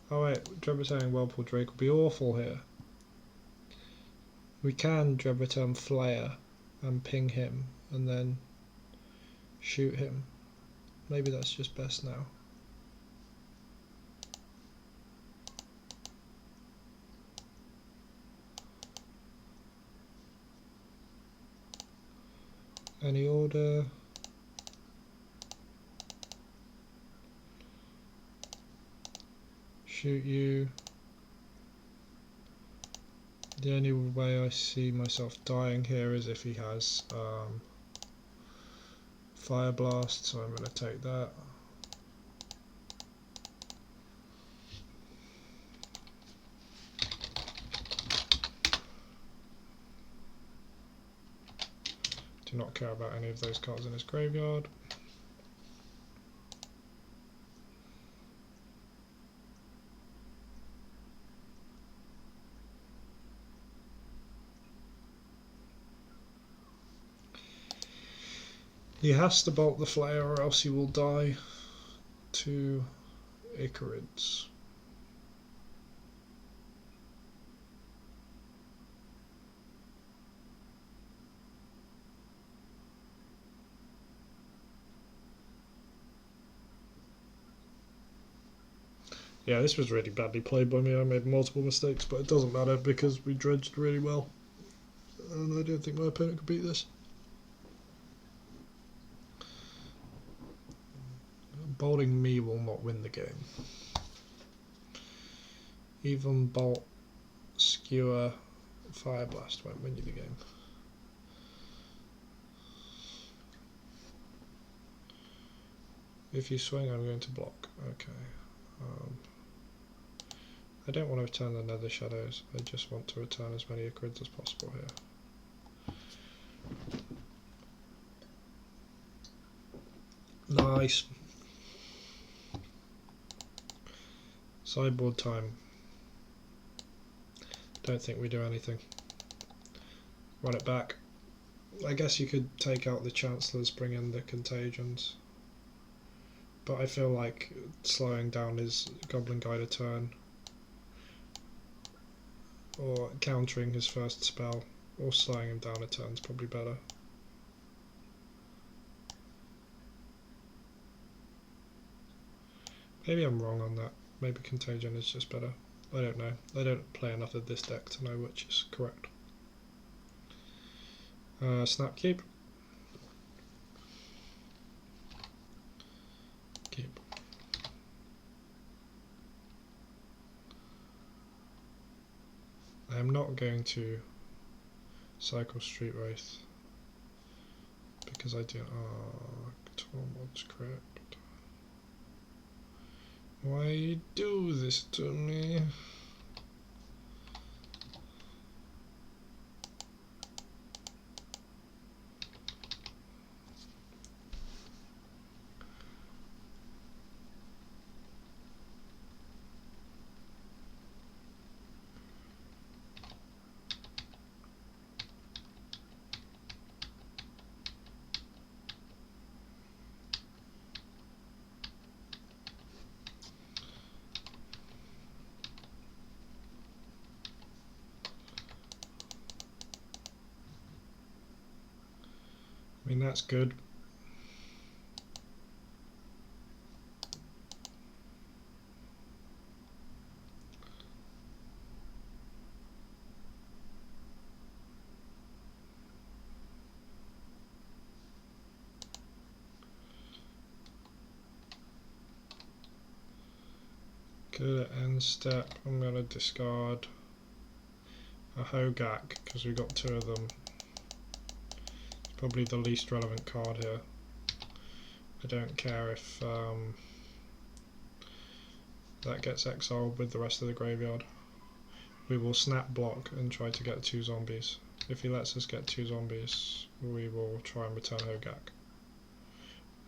Oh wait, Drebaturn Whirlpool Drake would be awful here. We can Drebaturn Flare and ping him and then shoot him. Maybe that's just best now. Any order? Shoot you. The only way I see myself dying here is if he has Fire Blast, so I'm going to take that. Do not care about any of those cards in his graveyard. He has to bolt the flare or else he will die to Icarids. Yeah, this was really badly played by me. I made multiple mistakes, but it doesn't matter because we dredged really well. And I don't think my opponent could beat this. Bolting me will not win the game. Even Bolt, Skewer, Fire Blast won't win you the game. If you swing, I'm going to block. Okay. I don't want to return the Nether Shadows. I just want to return as many Icarids as possible here. Nice. Sideboard time. Don't think we do anything. Run it back. I guess you could take out the Chancellors, bring in the Contagions. But I feel like slowing down his Goblin Guide a turn, or countering his first spell, or slowing him down a turn is probably better. Maybe I'm wrong on that. Maybe Contagion is just better. I don't know. I don't play enough of this deck to know which is correct. Snapkeep. not going to cycle Street Wraith because I do. Oh, Tormod's Crypt. Why you do this to me? I mean, that's good. Good at end step. I'm going to discard a Hogaak because we got two of them. It's probably the least relevant card here. I don't care if that gets exiled with the rest of the graveyard. We will snap block and try to get two zombies. If he lets us get two zombies, we will try and return Hogaak.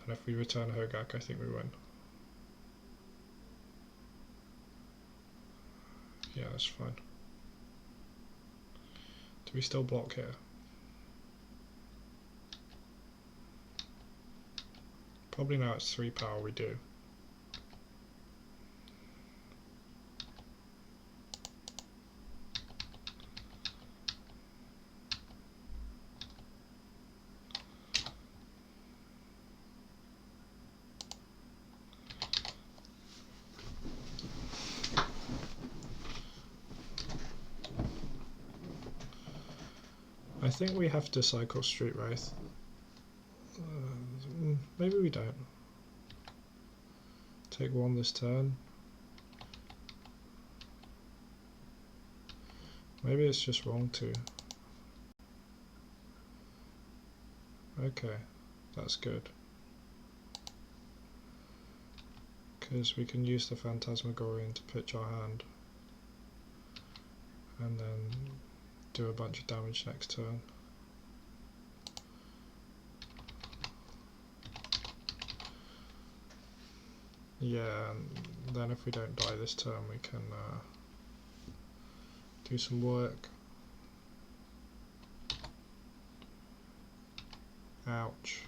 And if we return Hogaak, I think we win. Yeah, that's fine. Do we still block here? Probably now it's 3 power we do. I think we have to cycle Street Wraith. Maybe we don't. Take one this turn. Maybe it's just wrong to. Okay, that's good. Because we can use the Phantasmagorian to pitch our hand. And then do a bunch of damage next turn. Yeah, and then if we don't die this turn we can do some work. Ouch.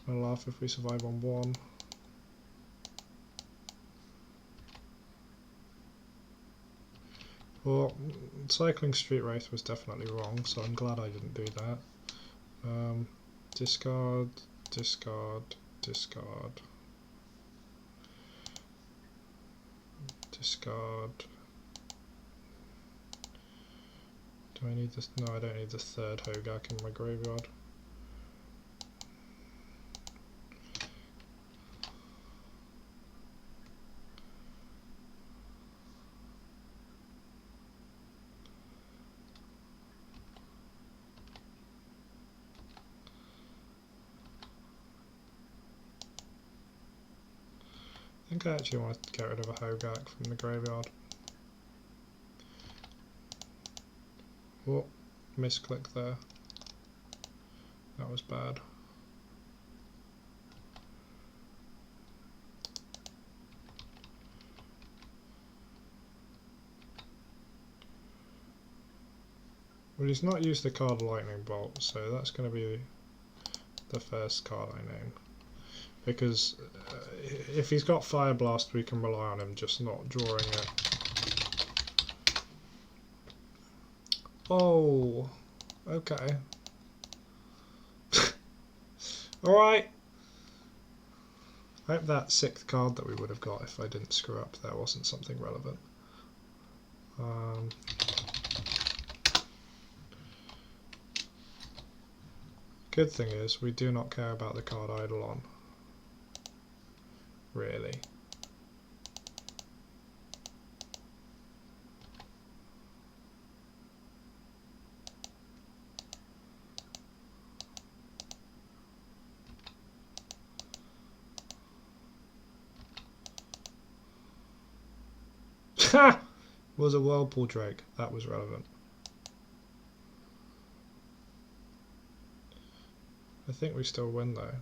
I'll laugh if we survive on 1. Well, cycling Street Wraith was definitely wrong, so I'm glad I didn't do that. Discard, discard, discard, discard. Do I need this? No, I don't need the third Hogaak in my graveyard. I think I actually want to get rid of a Hogaak from the graveyard. Oh, misclick there. That was bad. Well, he's not used the card Lightning Bolt, so that's going to be the first card I name. Because if he's got Fire Blast, we can rely on him just not drawing it. Oh, okay. Alright. I hope that 6th card that we would have got if I didn't screw up there wasn't something relevant. Good thing is, we do not care about the card Eidolon. Really. Ha! Was a Whirlpool Drake. That was relevant. I think we still win though.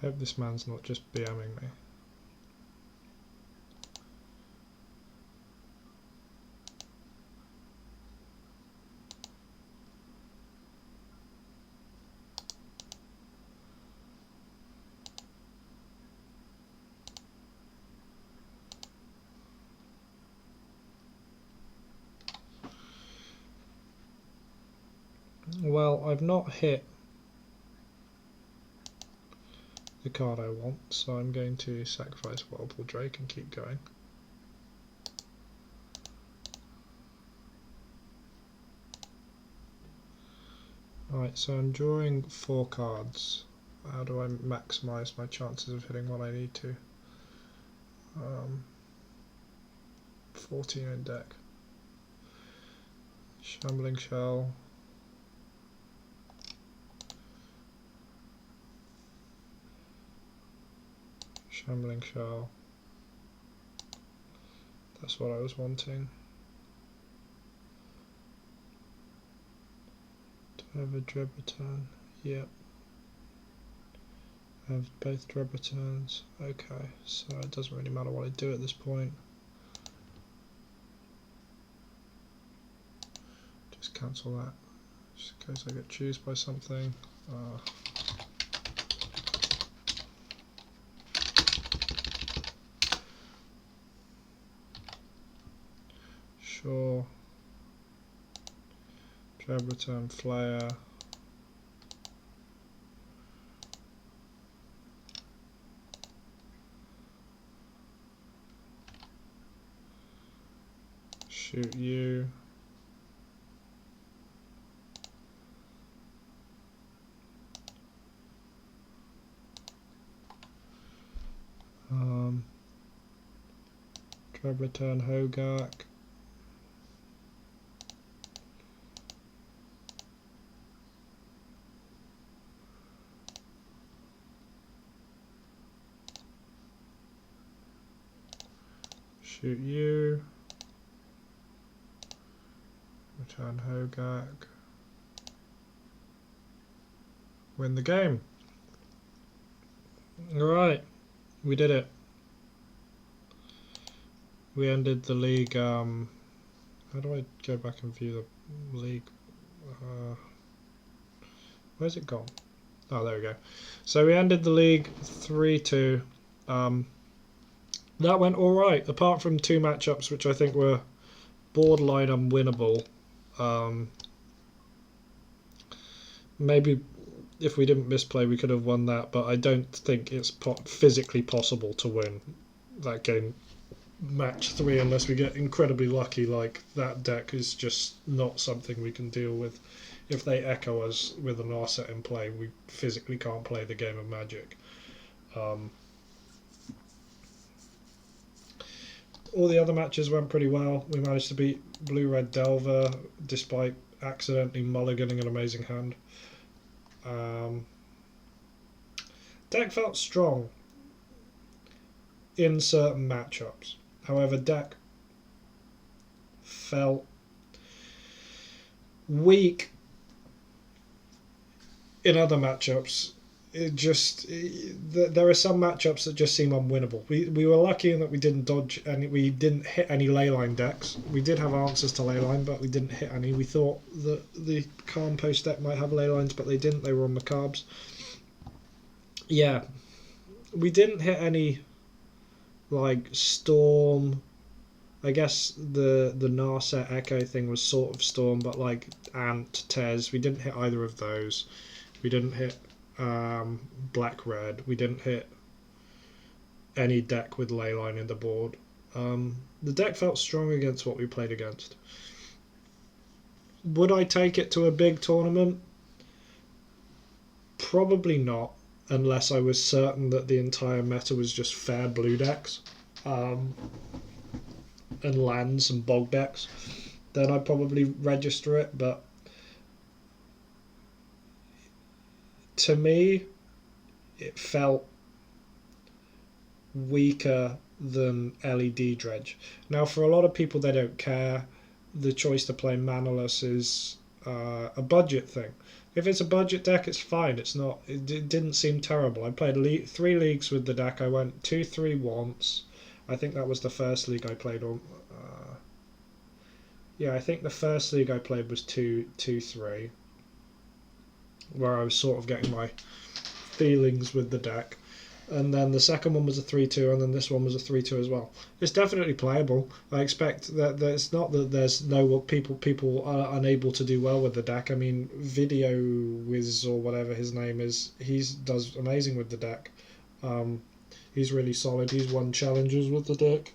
I hope this man's not just BMing me. Well, I've not hit the card I want, so I'm going to sacrifice Whirlpool Drake and keep going. Alright, so I'm drawing 4 cards. How do I maximise my chances of hitting what I need to? 14 in deck. Shambling Shell. Shambling Shell. That's what I was wanting. Do I have a Dredge return? Yep. I have both Dredge returns. Okay, so it doesn't really matter what I do at this point. Just cancel that, just in case I get choosed by something. Sure. Dredge return Flare. Shoot you. Dredge return Hogaak. Shoot you. Return Hogaak. Win the game. Alright, we did it. We ended the league. How do I go back and view the league? Where's it gone? Oh, there we go. So we ended the league 3-2. That went alright, apart from 2 matchups which I think were borderline unwinnable. Maybe if we didn't misplay we could have won that, but I don't think it's physically possible to win that game, match 3, unless we get incredibly lucky. Like, that deck is just not something we can deal with. If they echo us with an R set in play, we physically can't play the game of Magic. All the other matches went pretty well. We managed to beat Blue-Red Delver despite accidentally mulliganing an amazing hand. Deck felt strong in certain matchups. However, deck felt weak in other matchups. There are some matchups that just seem unwinnable. We were lucky in that we didn't dodge and we didn't hit any leyline decks. We did have answers to leyline, but we didn't hit any. We thought that the Calm Post deck might have leylines, but they didn't. They were on the carbs. Yeah, we didn't hit any like Storm. I guess the Narset Echo thing was sort of Storm, but like Ant, Tez, we didn't hit either of those. We didn't hit Black Red. We didn't hit any deck with leyline in the board. The deck felt strong against what we played against. Would I take it to a big tournament? Probably not, unless I was certain that the entire meta was just fair blue decks, and lands and bog decks. Then I'd probably register it, but to me, it felt weaker than LED Dredge. Now, for a lot of people, they don't care. The choice to play Manaless is a budget thing. If it's a budget deck, it's fine. It's not. It didn't seem terrible. I played 3 leagues with the deck. I went 2-3 once. I think that was the first league I played on. Yeah, I think the first league I played was 2-3, where I was sort of getting my feelings with the deck. And then the second one was a 3-2, and then this one was a 3-2 as well. It's definitely playable. I expect that it's not that there's no people are unable to do well with the deck. I mean, Video Wiz or whatever his name is, he does amazing with the deck. He's really solid. He's won challenges with the deck.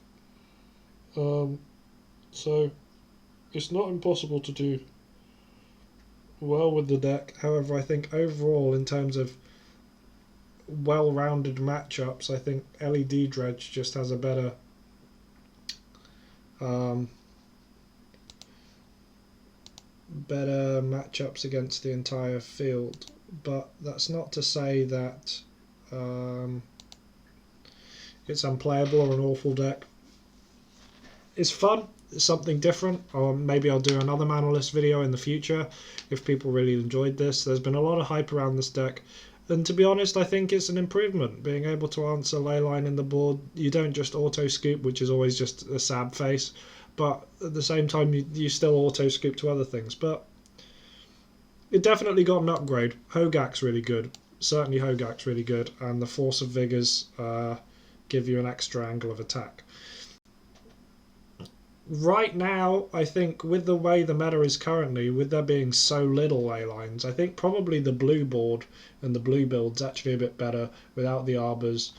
So it's not impossible to do well with the deck. However, I think overall, in terms of well-rounded matchups, I think LED Dredge just has a better better matchups against the entire field. But that's not to say that it's unplayable or an awful deck. It's fun. It's something different. Or maybe I'll do another Manaless video in the future if people really enjoyed this. There's been a lot of hype around this deck. And to be honest, I think it's an improvement, being able to answer leyline in the board. You don't just auto-scoop, which is always just a sad face, but at the same time, you still auto-scoop to other things. But it definitely got an upgrade. Hogaak's really good. Certainly Hogaak's really good, and the Force of Vigors give you an extra angle of attack. Right now, I think with the way the meta is currently, with there being so little ley lines, I think probably the blue board and the blue build's actually a bit better without the arbors.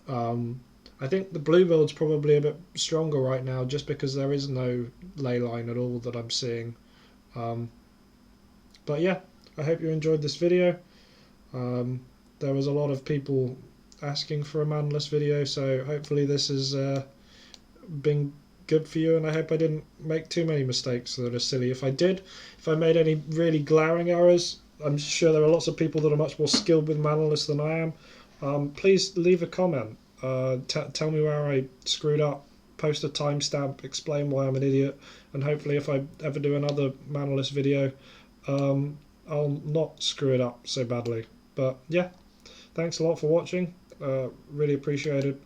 I think the blue build's probably a bit stronger right now just because there is no ley line at all that I'm seeing. But yeah, I hope you enjoyed this video. There was a lot of people asking for a Manaless video, so hopefully this has been good for you, and I hope I didn't make too many mistakes that are silly. If I did, if I made any really glaring errors, I'm sure there are lots of people that are much more skilled with Manaless than I am. Please leave a comment. Tell me where I screwed up. Post a timestamp. Explain why I'm an idiot. And hopefully if I ever do another Manaless video, I'll not screw it up so badly. But yeah, thanks a lot for watching. Really appreciate it.